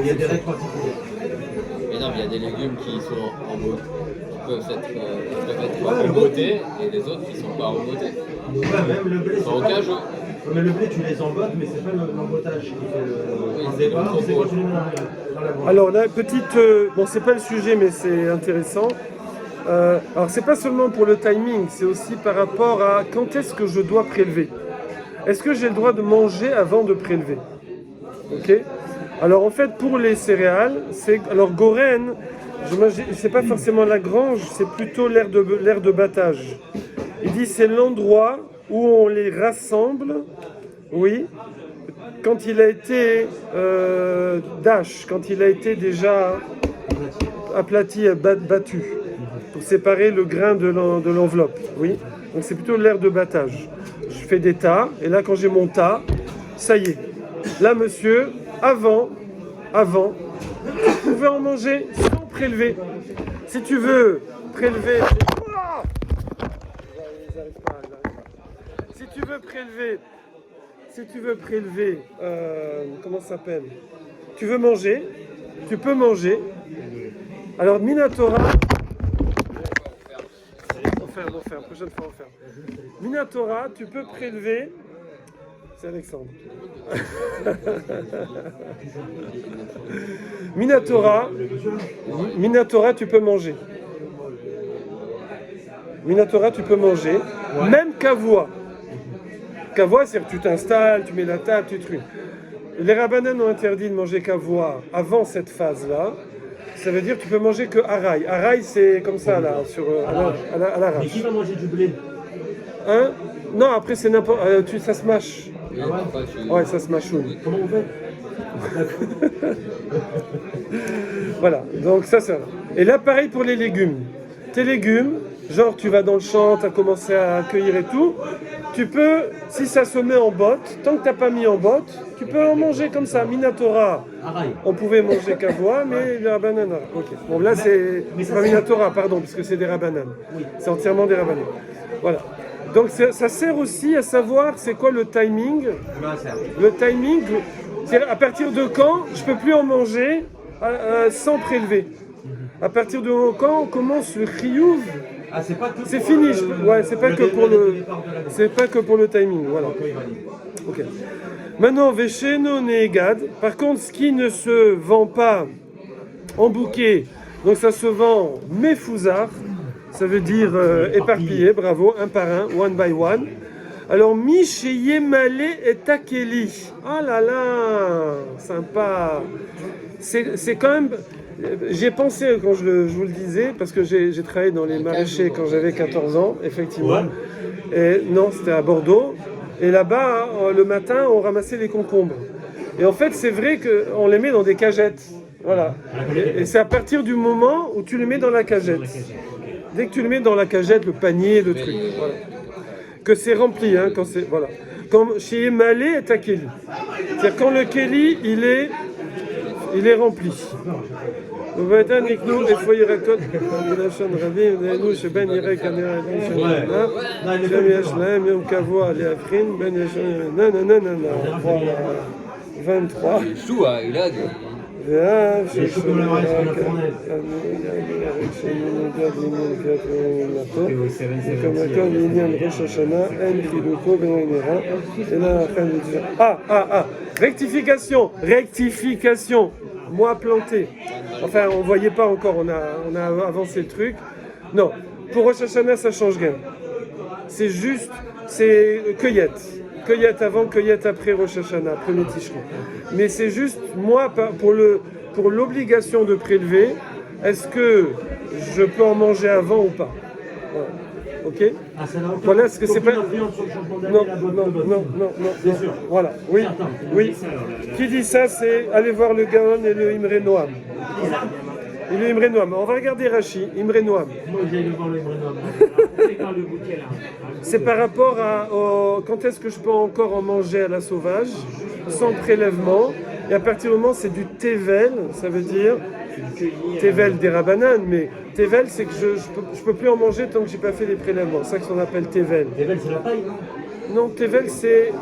Il y a des règles particulières. Mais non, mais il y a des légumes qui sont en beauté, qui peuvent être en beauté, et des autres qui sont pas en beauté. Ouais, même le blé, Dans aucun jeu. Mais le blé, tu les embottes, mais c'est pas l'embottage qui fait le départ, c'est quand tu les mets dans la grange. Alors là, petite, bon, c'est pas le sujet, mais c'est intéressant. Alors c'est pas seulement pour le timing, c'est aussi par rapport à quand est-ce que je dois prélever. Est-ce que j'ai le droit de manger avant de prélever? Ok. Alors en fait pour les céréales, alors Goren, c'est pas forcément la grange, c'est plutôt l'aire de battage. Il dit c'est l'endroit où on les rassemble, oui, quand il a été quand il a été déjà aplati, battu, pour séparer le grain de l'enveloppe. Oui. Donc c'est plutôt l'air de battage. Je fais des tas, et là quand j'ai mon tas, ça y est. Là monsieur, avant, tu pouvais en manger sans prélever. Si tu veux prélever... Si tu veux prélever, comment ça s'appelle? Tu veux manger, tu peux manger. Alors Minatora, on faire, prochaine fois on faire. Minatora, tu peux prélever. C'est Alexandre. Minatora, tu peux manger. Minatora, tu peux manger. Ouais. Même kavua. Kavua, c'est que tu t'installes, tu mets la table, tu trucs. Les rabbanan ont interdit de manger kavua avant cette phase-là. Ça veut dire que tu peux manger que araï. Araï, c'est comme ça, là, à l'arrache. Mais qui va manger du blé? Hein? Non, après, c'est n'importe... ça se mâche. Ouais, ça se mâchouille. Comment on fait? Voilà, donc ça. Et là, pareil pour les légumes. Tes légumes, genre tu vas dans le champ, tu as commencé à cueillir et tout, tu peux, si ça se met en botte, tant que tu n'as pas mis en botte, tu peux en manger comme ça. Minatora, on pouvait manger kavua, mais les rabbanan. Ok. Bon, là, c'est pas Minatora, pardon, puisque c'est des rabbanan. C'est entièrement des rabbanan. Voilà. Donc ça sert aussi à savoir c'est quoi le timing. Le timing, c'est à partir de quand je peux plus en manger sans prélever. À partir de quand on commence le chiyuv, c'est fini. C'est pas que pour le timing. Voilà. Ok. Maintenant, vesheno neegad. Par contre, ce qui ne se vend pas en bouquet, donc ça se vend méfouzar. Ça veut dire éparpillé, bravo, un par un, one by one. Alors, Miche Yemale et Takeli. Oh là là, sympa. C'est quand même... J'ai pensé quand je vous le disais, parce que j'ai travaillé dans les maraîchers quand j'avais 14 ans, effectivement. Et non, c'était à Bordeaux. Et là-bas, le matin, on ramassait les concombres. Et en fait, c'est vrai qu'on les met dans des cagettes. Voilà. Et c'est à partir du moment où tu les mets dans la cagette. Dès que tu le mets dans la cagette, le panier, le truc, voilà. Que c'est rempli, hein, quand c'est, voilà. Comme chez Malé et Takeli. C'est-à-dire quand le Keli, il est rempli. Rectification. Moi planté. Enfin, on voyait pas encore, on a avancé le truc. Non, pour Rosh Hashanah, ça change rien. C'est juste, c'est cueillette. Cueillette avant, cueillette après Rosh Hashanah, premier Tishri. Mais c'est juste, moi, pour l'obligation de prélever, est-ce que je peux en manger avant ou pas? Voilà. Ok? Voilà ce que c'est pas. Non. C'est sûr. Voilà. Oui. Qui dit ça, c'est aller voir le Gaon et le Imre Noam. Et le Imre Noam. On va regarder Rashi, Imre Noam. Moi, j'aille voir le Imre Noam. C'est par rapport à quand est-ce que je peux encore en manger à la sauvage, sans prélèvement. Et à partir du moment, c'est du tevel, ça veut dire tevel des rabbanan, mais tevel, c'est que je peux plus en manger tant que j'ai pas fait les prélèvements. C'est ça qu'on appelle tevel. Tevel, c'est la paille? Non, tevel, c'est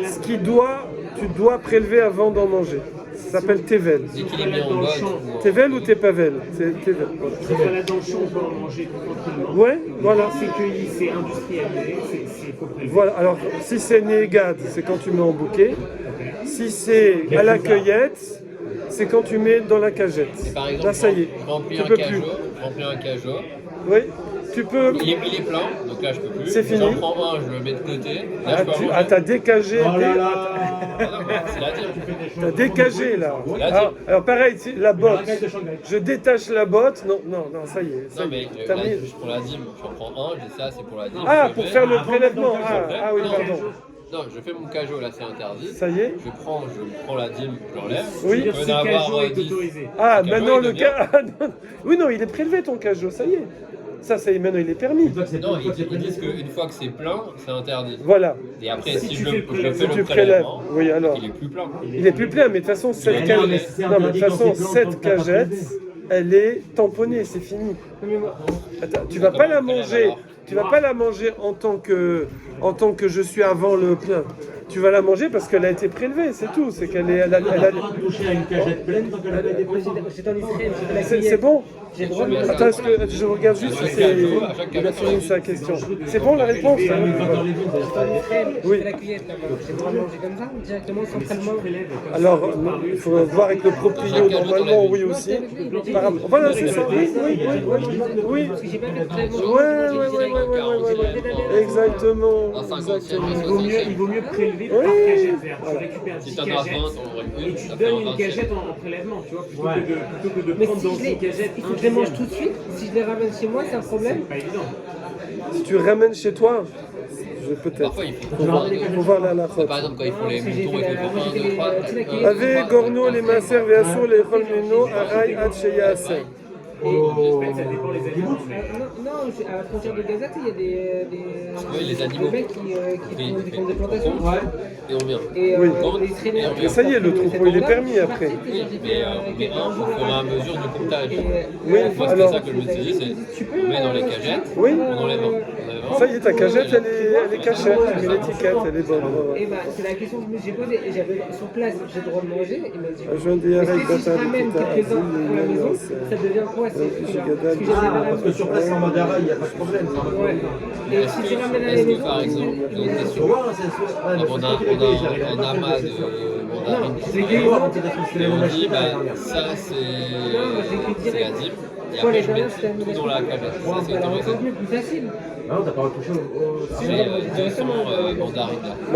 ce qui tu dois prélever avant d'en manger. Ça s'appelle tevel. Tevel ou tepavel? C'est tevel. Voilà. Si on va dans le champ, on peut en manger tranquillement. Ouais, voilà. C'est cueilli, c'est industrialisé, c'est faut prélever. Voilà, alors si c'est négad, c'est quand tu mets en bouquet. Si c'est à la cueillette, c'est quand tu mets dans la cagette. Et par exemple, là, ça y est, remplir tu peux plus. Remplir un cajot. Oui, tu peux. Il est plein, donc là je peux plus. C'est fini. J'en prends un, je le mets de côté. Là, t'as décagé. Oh là là. C'est la dire. T'as décagé là. Là, alors pareil, la botte. Je détache la botte. Non, ça y est. Non mais je prends la dîme, j'en prends un, je dis ça c'est pour la dîme. Ah, pour faire le prélèvement. Ah oui, pardon. Non, je fais mon cajot, là c'est interdit. Ça y est. Je prends la dîme, je l'enlève. Oui. Je peux en avoir 10. autorisé. Ah, Le maintenant cajot, le il cas. Oui, non, il est prélevé ton cajot, ça y est. Ça y est, maintenant il est permis. Non, ils disent qu'une fois que c'est plein, c'est interdit. Voilà. Et après, Si si tu je fais le je prélèvement, fais Si tu le prélèves. prélèvement, Oui, alors. il est plus plein. Il est plus plein, mais de toute façon, cette Mais cagette, non, mais c'est non, mais de interdit toute quand façon, c'est blanc, cette quand t'as pas cagette, prélevé. elle est tamponnée, c'est fini. Attends, tu vas pas la manger. Tu vas pas la manger en tant que je suis avant le plein. Tu vas la manger parce qu'elle a été prélevée, c'est tout. C'est qu'elle est, elle a- T'as pas le droit de toucher à une cagette pleine tant qu'elle n'a pas été Moi, prise. j'étais en Israël, j'étais à la C'est cueillette. bon. J'ai le droit de Attends, est-ce que je regarde juste si c'est. Il a fini sa question. C'est bon la réponse Ah, mais hein quand on les vide, J'étais en Israël, Oui. j'étais à la cueillette là-bas. J'ai le droit de manger comme ça, directement, sans prélèvement. Alors, il faut voir avec le proprio, normalement, oui aussi. Par rapport- Voilà, c'est ça. Oui. Parce que j'ai pas fait de prélèvement. Ouais. Exactement. Un 50e, Il vaut mieux prélever Oui. par cagette. Tu récupères Si 10 t'en as 20, cagettes t'en aurais et une, tu ça fait donnes un une 20e. cagette en prélèvement, tu vois, plutôt que de Mais prendre si dans je les, une cagette. il faut que je les mange tout de suite. Si je les ramène chez moi, c'est un problème. C'est pas évident. Si tu ramènes chez toi, peut-être. Parfois, il faut voir la faute. Par exemple, quand ils font les Parce que j'ai moutons, fait ils la- font moi, j'ai fait 1, 2, 3. tu sais, la cueillette. Avec Gorno, les Maser, Véassur, les Cholmeno, Arai, Ad Sheyaseh. Ça dépend les animaux. mais- Non, à la frontière de Gaza, il y a les animaux. des mecs qui font des plantations. Et on vient. Et Oui. les Israéliens. Mais ça y est, le troupeau, il est permis après. Oui, mais on met un au fur et à mesure du comptage. Oui, Moi, c'est alors. ça que je me suis dit, c'est on met dans les cagettes, Oui. on enlève un. Ça y est, ta cagette, elle est cachée. Tu mets l'étiquette, elle est bonne. Et bah, c'est la question que je me suis posée. Et j'avais sur place, j'ai le droit de manger. Il m'a dit. Je viens de dire Est-ce avec que si je Bata, ramène Bata, quelques-uns pour la maison, ça devient quoi? C'est Gadal. Parce que sur place, c'est en mandara, il n'y a pas de problème. c'est en mode Ouais. Et si tu ramènes à la Est-ce que maison, par exemple, une autre question, Ouais, c'est on a un amas de mandarines C'est que moi, quand il a et on dit, bah, ça c'est la dîme, et quoi, les après je mets dernières, c'était un tout dans la cagette. Ça c'est alors autorisé. c'est plus facile. Ah non, t'as pas retouché au. J'ai 200 mandarines là.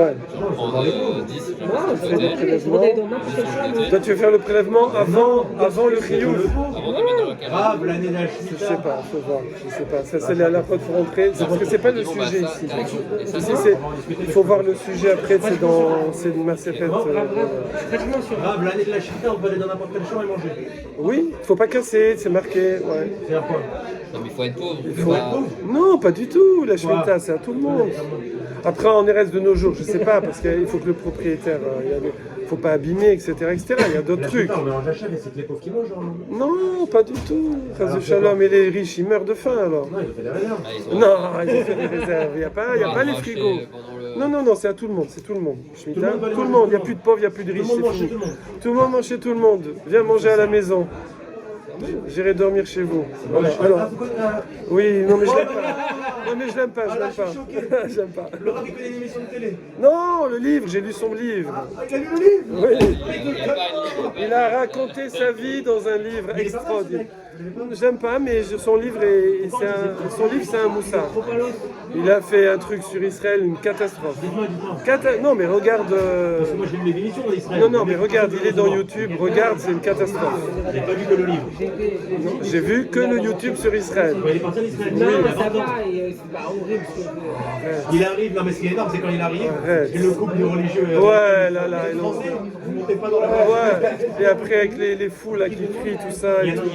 Ouais. J'en prends 10, je Non, mets je sur le vais côté. je vais dans n'importe quelle chambre. Toi, tu veux faire le prélèvement avant le Riouf. Avant de mettre dans la cagette. Grave, l'année Je sais pas, faut voir. Je sais pas. Ça, c'est la fois de rentrer. C'est parce que c'est pas le sujet ici. Il faut voir le sujet après. C'est une macérette. Pratiquement sûr. Grave, l'année de la chita, on peut aller dans n'importe quelle chambre et manger. Oui, faut pas casser. C'est marqué. Ouais. C'est un point. Non mais il faut être pauvre. Il faut- Non, pas du tout. La Shemitah, c'est à tout le monde. Après, en reste de nos jours, je sais pas, parce qu'il faut que le propriétaire, faut pas abîmer, etc., etc. Il y a d'autres La trucs. chita, on mélange la chèvre et c'est que les pauvres qui mangent. hein. Non, pas du tout. Chas Shalom, et les riches, ils meurent de faim alors. Non, ils ont fait des réserves. Ah, ils ont- Non, ils ont fait des réserves. Il n'y a pas les arraché frigos. pendant le- Non, c'est à tout le monde. C'est tout le monde. Shemitah, Tout le monde va aller tout le manger monde. Il n'y a tout plus le de pauvres, il n'y a plus de Tout le riches. monde C'est mange chez fini. tout le monde. Tout le monde mange chez tout le monde. Viens manger à la maison. J'irai dormir chez vous. Voilà. Alors, oui, non mais je l'aime pas. Non mais je l'aime pas, je l'aime pas. J'aime pas. Le rabbin connaît une émission de télé. Non, le livre, j'ai lu son livre. T'as lu le livre? Oui. Il y a pas de livre. Il a raconté sa vie dans un livre extraordinaire. J'aime pas, mais son livre, son livre c'est un moussard. Il a fait un truc sur Israël, une catastrophe. Non, mais regarde. Parce que moi j'ai lu les émissions d'Israël. Non, mais regarde, il est dans YouTube. Regarde, c'est une catastrophe. J'ai pas vu que le livre. J'ai vu que le YouTube sur Israël. Il est parti en Israël. Non, il a ça 20 ans. va, et c'est pas horrible. Il arrive, non mais ce qui est énorme c'est quand il arrive, Arrête. et le couple de religieux. Ouais, là, les et non. Français, vous montez pas dans la Ouais, et après avec les fous là qui crient, tout ça. Il y Et a tout. un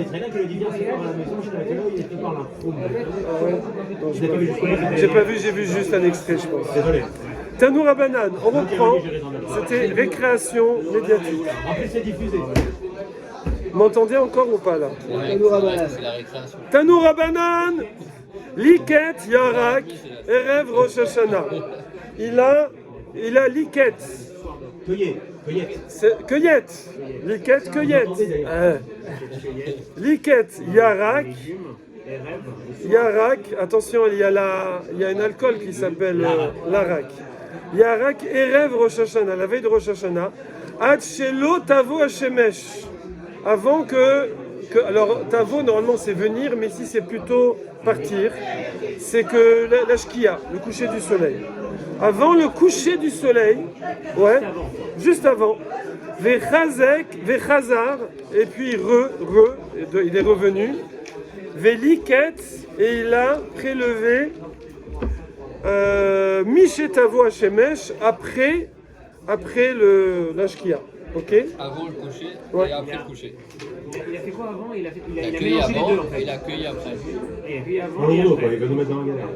Israélien qui lui dit viens c'est à la maison, je suis avec lui, il parle un fou. Non, J'ai pas vu jusqu'au bout. j'ai pas vu, j'ai vu juste un extrait, je pense. Désolé. Tanoura Banane, on reprend. C'était récréation médiatique. En plus c'est diffusé. Vous m'entendez encore ou pas là? Ouais, c'est la récréation. Tanoura Banane, Liket Yarak, Erev Rosh Hashanah. Il a Liket. Cueillette. Liket, cueillette. Liket Yarak. Yarak, attention, il y a un alcool qui s'appelle l'arak. Yarak Erev Rosh Hashanah, la veille de Rosh Hashanah. Ad Shelo Tavo Hashemesh. Avant alors Tavo normalement c'est venir, mais si c'est plutôt partir, c'est que la shkia, le coucher du soleil. Avant le coucher du soleil, ouais, juste avant. Vechazek, Vechazar, et puis il est revenu. Veliket, et il a prélevé Mishetavo Hashemesh, après la Shkia. Ok? Avant le coucher Ouais. et après le coucher. Il a fait quoi avant? Il a Il a cueilli mélangé les avant deux en fait. et il a cueilli après. Il a cueilli avant En et gros, après. quoi, il va nous mettre dans la galère.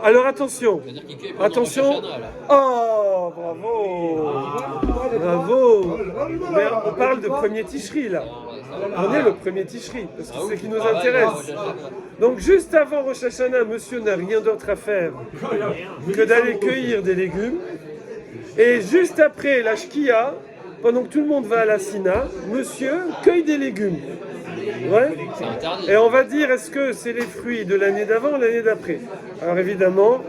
Alors attention. C'est-à-dire qu'il cueille pendant Attention. Rosh Hashanah, là. Oh, bravo. Mais on parle de premier Tishri là. On est le premier Tishri, parce que c'est ce qui nous intéresse. Donc juste avant Rosh Hashanah, monsieur n'a rien d'autre à faire que d'aller cueillir des légumes. Et juste après la Shkia, pendant que tout le monde va à la Sina, monsieur cueille des légumes. Ouais. C'est interdit. Et on va dire, est-ce que c'est les fruits de l'année d'avant ou l'année d'après? Alors évidemment,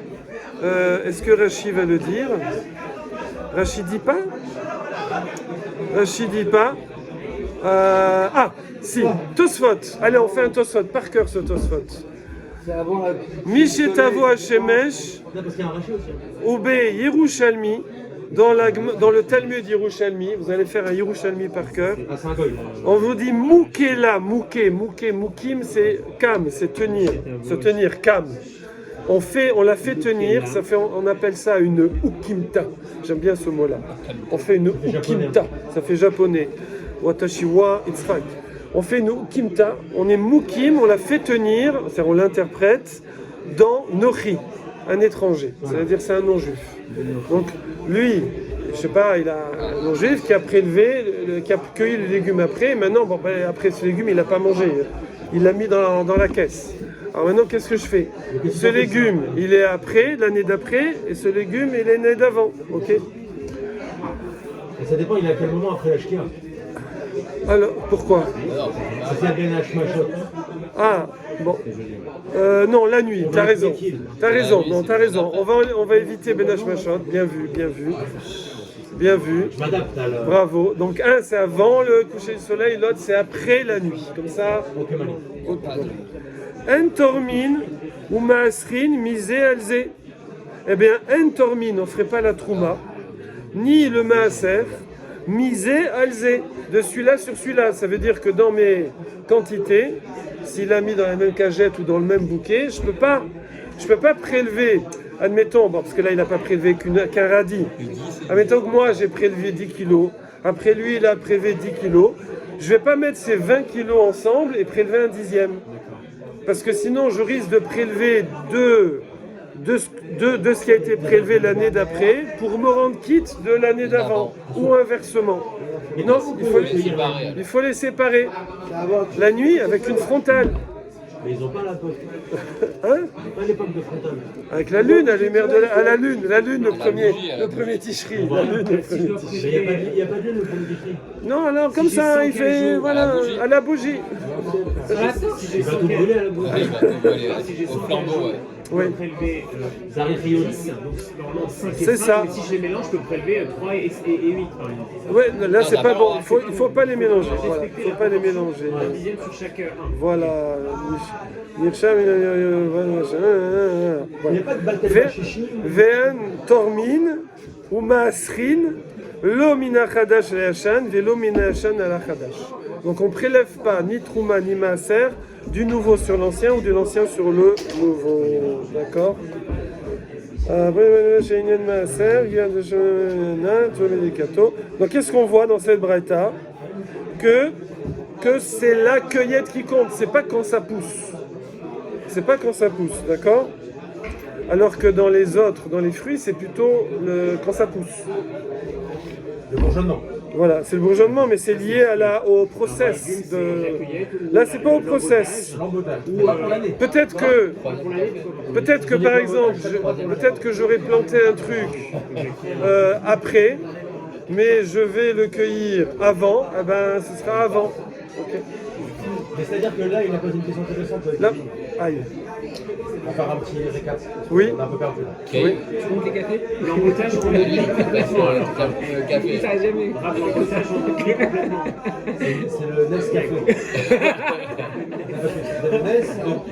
est-ce que Rachid va le dire? Rachid dit pas? Rachid dit pas. Si, Tosfot. Allez, on fait un Tosfot, par cœur ce Tosfot. C'est avant la... Mishetavo Hashemesh, Non, parce qu'il y a un rachis aussi. Obe Yerushalmi, dans le Talmud Yerushalmi, vous allez faire un Yerushalmi par cœur. Ah, c'est un goy. On vous dit moukela, moukim, c'est kam, c'est tenir, se tenir, kam. On l'a fait tenir, on appelle ça une ukimta. J'aime bien ce mot-là. On fait une ukimta, ça fait japonais. Watashi wa Yitzhak. On fait une ukimta, on est moukim, on la fait tenir, c'est-à-dire on l'interprète dans nochi, un étranger. C'est-à-dire c'est un non-juif. Donc lui, je sais pas, il a un non-juif qui a prélevé, qui a cueilli les légumes après. Et maintenant, après ce légume, il n'a pas mangé. Il l'a mis dans la caisse. Alors maintenant, qu'est-ce que je fais? Ce légume, il est après, l'année d'après, et ce légume, il est l'année d'avant. Ok? Et ça dépend, il est à quel moment après la Shkia. Alors, pourquoi? C'est bien Hashmashot. Ah, bon. Non, la nuit, t'as raison. T'as raison, non, t'as raison. On va éviter Ben Hashmashot. Bien vu. Bien vu. Je m'adapte à la... Bravo. Donc, un, c'est avant le coucher du soleil, l'autre, c'est après la nuit. Comme ça. Ok, Mali. En tormin ou maasrin misé alzé. Eh bien, en tormin, on ne ferait pas la trouma, ni le maaser, misé alzé, de celui-là sur celui-là. Ça veut dire que dans mes quantités, s'il a mis dans la même cagette ou dans le même bouquet, je peux pas prélever, admettons, parce que là il n'a pas prélevé qu'un radis. Admettons que moi j'ai prélevé 10 kilos, après lui il a prélevé 10 kilos, je ne vais pas mettre ces 20 kilos ensemble et prélever un dixième. Parce que sinon je risque de prélever de ce qui a été prélevé l'année d'après pour me rendre quitte de l'année d'avant, ou inversement. Non, il faut les séparer. La nuit avec une frontale. Mais ils n'ont pas la poste. Hein? Pas l'époque de frontale. Avec la lune, à lumière de la lune, le premier ticherie. La lune, le premier Mais ticherie. il n'y a pas de lune le premier décret. Non, alors comme ça, il fait, voilà, à la bougie. Il va tout brûler à la bouche. Il va tout brûler, au flambeau, ouais. Oui. Prélever Zarifio. 10, donc normalement 5 et C'est 5, ça. mais si je les mélange, je peux prélever 3 et 8 par exemple. Ouais, là c'est pas bon, il faut pas les mélanger. Voilà, il faut pas les mélanger. Un dixième sur chaque 1. Voilà. Nirsham, Il voilà. n'y a pas de Baltel Chichi. Ve'en tormin ou maasrin lo mina chadash le'yashan ve'lo mina yashan ala chadash. Donc on ne prélève pas ni trouma ni maaser du nouveau sur l'ancien ou de l'ancien sur le nouveau. D'accord? Donc qu'est-ce qu'on voit dans cette braïta? Que c'est la cueillette qui compte, c'est pas quand ça pousse. C'est pas quand ça pousse, d'accord? Alors que dans les autres, dans les fruits, c'est plutôt quand ça pousse. Le bourgeonnement. Voilà, c'est le bourgeonnement, mais c'est lié au process. Là, c'est pas au process. L'embotage. Pas pour l'année. Peut-être que par exemple, peut-être que j'aurais planté un truc après, mais je vais le cueillir avant, eh ben ce sera avant. Ok. Mais c'est-à-dire que là, il a posé une question intéressante. Là, aïe. On va faire un petit récap. Oui. On a un peu perdu là. Ok. Oui. Tu montes les cafés? L'embotage, on l'oublie complètement alors. Le café. Ça a jamais eu. Grave, l'embotage, on l'oublie complètement. C'est le Nescafé. C'est le Nes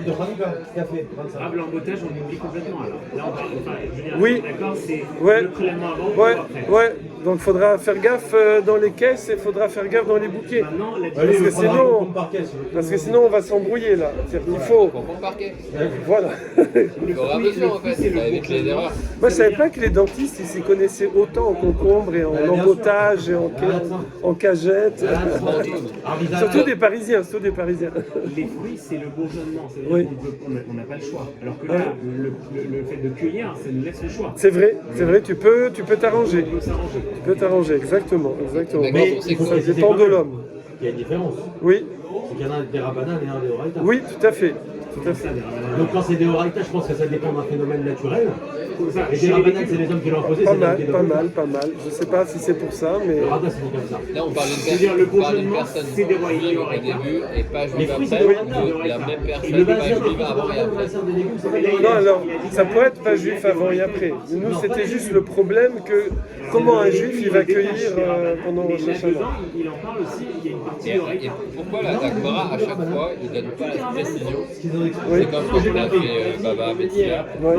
de Hanouka. Café. 25. Grave, l'embotage, on l'oublie complètement alors. Là, on parle, enfin, je veux dire, Oui. d'accord, c'est Ouais. le prélèvement avant ou Ouais, après. ouais. Donc il faudra faire gaffe dans les caisses et il faudra faire gaffe dans les bouquets. Maintenant, la Allez, que on prendra sinon- un compte par caisse. Parce que sinon on va s'embrouiller là. C'est-à-dire qu'il faut. Pour parquet. Voilà. Il faut faire attention en fait, ça évite les erreurs. Moi, je savais pas que les dentistes, ils s'y connaissaient autant en concombre et en embotage et en cagette. Surtout des Parisiens, surtout des Parisiens. Les fruits, c'est le bourgeonnement, c'est-à-dire Oui. qu'on n'a pas le choix. Alors que là, le fait de cueillir, ça nous laisse le choix. C'est vrai, tu peux t'arranger. On peut s'arranger. Tu peux t'arranger, exactement. Mais il faut Ça préciser dépend quand de même l'homme. qu'il y a une différence. Oui, C'est qu'il y en a un des Rabbanan et un des Oraïta. oui, tout à fait. Tout à fait. Donc quand c'est des Oraïta, je pense que ça dépend d'un phénomène naturel. Ça, Et des Rabbanan, c'est les hommes qui l'ont imposé, Pas c'est les hommes mal, qui pas l'ont mal, pas mal. Je sais pas si c'est pour ça, mais Le Rabbanan, c'est comme ça. Là, on parle C'est-à-dire, le d'une bourgeonnement, personne c'est des rois juive au Oraïta. début et pas Les juive fruits, après, c'est des de Oraïta. la même Et personne, le pas bazar, juive avant et le après. bazar des légumes, c'est pas Mais là, des non, alors ça pourrait être pas juif avant et après. Nous, c'était juste le problème que comment un juif il va cueillir pendant Mais Rosh là-dedans, Hashanah. il en parle aussi, il y a une partie Et d'Oraïta. pourquoi la Gemara, à chaque fois, il donne pas la précision? qu'ils ont expliqué. Oui. C'est comme quand on a fait Baba, Bettia. Ouais.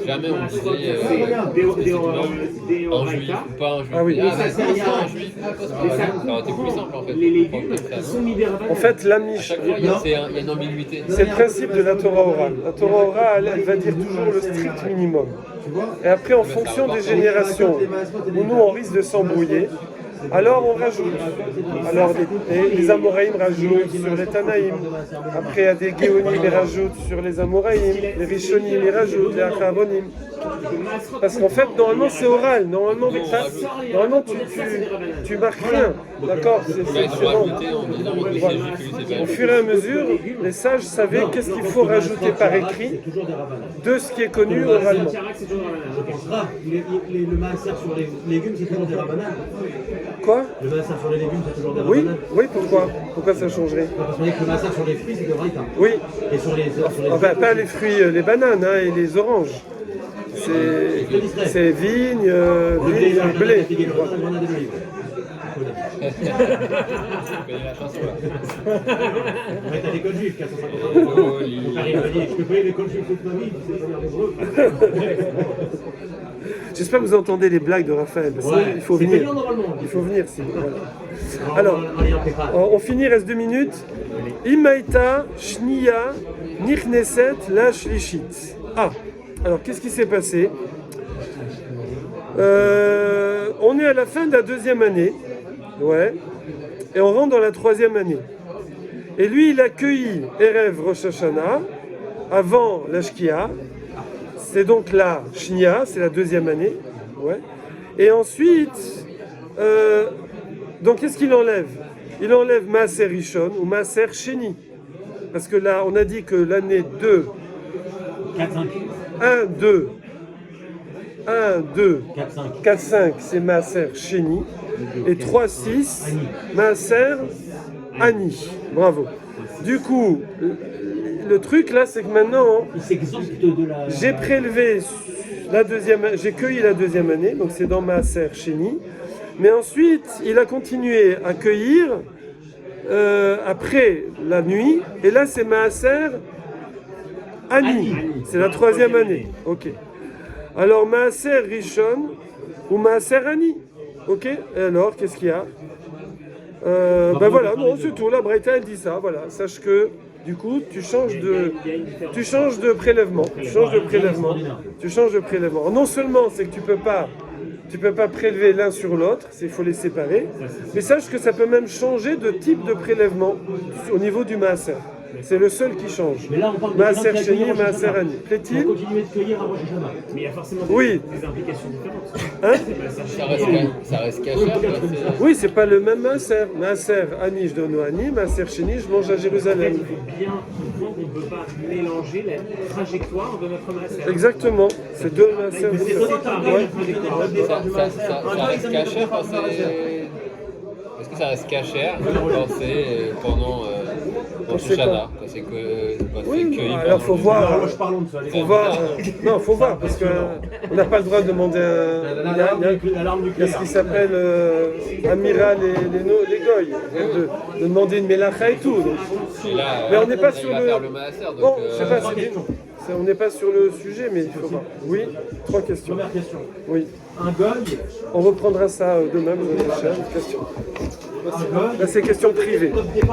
Jamais on disait des un juif Oraïta. ou pas un juif. Ah oui. Ah, ça, mais c'est non, c'est rien. un juif. Ça aurait été plus simple en fait. Les légumes qui sont mis des En fait, À l'amish, chaque fois, il y a une ambiguïté. c'est le principe de la Torah orale. La Torah orale, elle va dire toujours le strict minimum. Et après, en fonction des générations où nous, on risque de s'embrouiller, alors on rajoute. Alors les Amoraïm rajoutent sur les Tanaïm. Après, il y a des Géonim, ils rajoutent sur les Amoraïm. Les Rishonim, ils rajoutent. Les Acharonim. Parce qu'en fait, normalement, c'est oral. Normalement, tu marques rien. D'accord? Là, ils ont bon. rajouté en disant lui c'est juif, lui c'est pas Au juif. fur et à mesure, les sages savaient qu'est-ce qu'il faut rajouter par écrit C'est toujours des Rabbanan. de ce qui est connu oralement. c'est toujours Je pense pas. Le maaser sur les légumes, c'est toujours des Rabbanan. Quoi? Le maaser sur les légumes, c'est toujours des Oui, Rabbanan. oui, pourquoi? Pourquoi ça changerait? Parce qu'on dit que le maaser sur les fruits, c'est des Oraïta. Oui, Et sur les enfin pas les fruits, les bananes hein, et les oranges. C'est vigne, blé. On a des olives. Je connais la chanson là. Ouais, t'as l'école juive, 450 euros. Mon père, il m'a dit, je peux payer l'école juive toute ma vie, tu sais pas faire des brevets. J'espère que vous entendez les blagues de Raphaël. Parce Ouais, il faut c'est venir. payant normalement. Il faut venir sinon. Voilà. Alors, Alors, on finit, il reste 2 minutes. Imaïta, Shniya, Nichneset, la Shlishit. Ah, alors qu'est-ce qui s'est passé? On est à la fin de la 2e année. Ouais. Et on rentre dans la 3e année. Et lui, il a cueilli Erev Rosh Hashanah avant la Shkia. C'est donc la Shnia, c'est la 2e année. Ouais. Et ensuite, donc qu'est-ce qu'il enlève? Il enlève Maaser Rishon ou Maaser Sheni. Parce que là, on a dit que l'année 2, 1, 2, 4, 5, c'est Maaser Sheni. Et 3, 6, Maaser Ani. Bravo. Du coup, le truc là, c'est que maintenant, il s'exempte de la. j'ai prélevé la 2e, j'ai cueilli la 2e année, donc c'est dans Maaser Sheni. Mais ensuite, il a continué à cueillir après la nuit. Et là, c'est Maaser Ani. C'est la 3e année. Ok. Alors, Maaser Rishon ou Maaser Ani. Ok. Et alors, qu'est-ce qu'il y a? Ben voilà, non, c'est tout. La Braïta, elle dit ça. Voilà. Sache que, du coup, tu changes de prélèvement. Tu changes de prélèvement. Alors, non seulement, c'est que tu peux pas prélever l'un sur l'autre, il faut les séparer, mais sache que ça peut même changer de type de prélèvement au niveau du maaser. C'est le seul qui change. Mais là, on parle de Maaser quelqu'un qui a Sheni, cueilli Rosh Maaser Hashanah. Ani. On Plaît-il? continue de cueillir à Rosh Hashanah. Mais il y a forcément Oui. des implications différentes. Hein? Ça reste caché. Oui, c'est pas le même maaser. Maaser Ani, je donne au Ani, Maaser Sheni, je mange à En fait, Jérusalem. il faut bien comprendre qu'on ne peut pas mélanger la trajectoire de notre maaser. Exactement. C'est deux maasers C'est différents. séparé Ouais. la trajectoire. Ça reste caché quand c'est. Est-ce que ça reste caché quand c'est pendant Shana, quand c'est Oui, cueilli alors faut voir. Alors, je parlons de ça. Faut voir. Non, faut voir parce que on n'a pas le droit de demander un. L'alarme Il y a ce nucléaire. qui s'appelle amiral les goy, de demander une mélacha et tout. Donc. Mais on n'est pas sur le. Bon, je sais pas, on n'est pas sur le sujet, mais il faut voir. Oui, 3 questions. Première question. Oui, Un goy, on reprendra ça demain, vous avez question. un goy. Là, c'est question privée.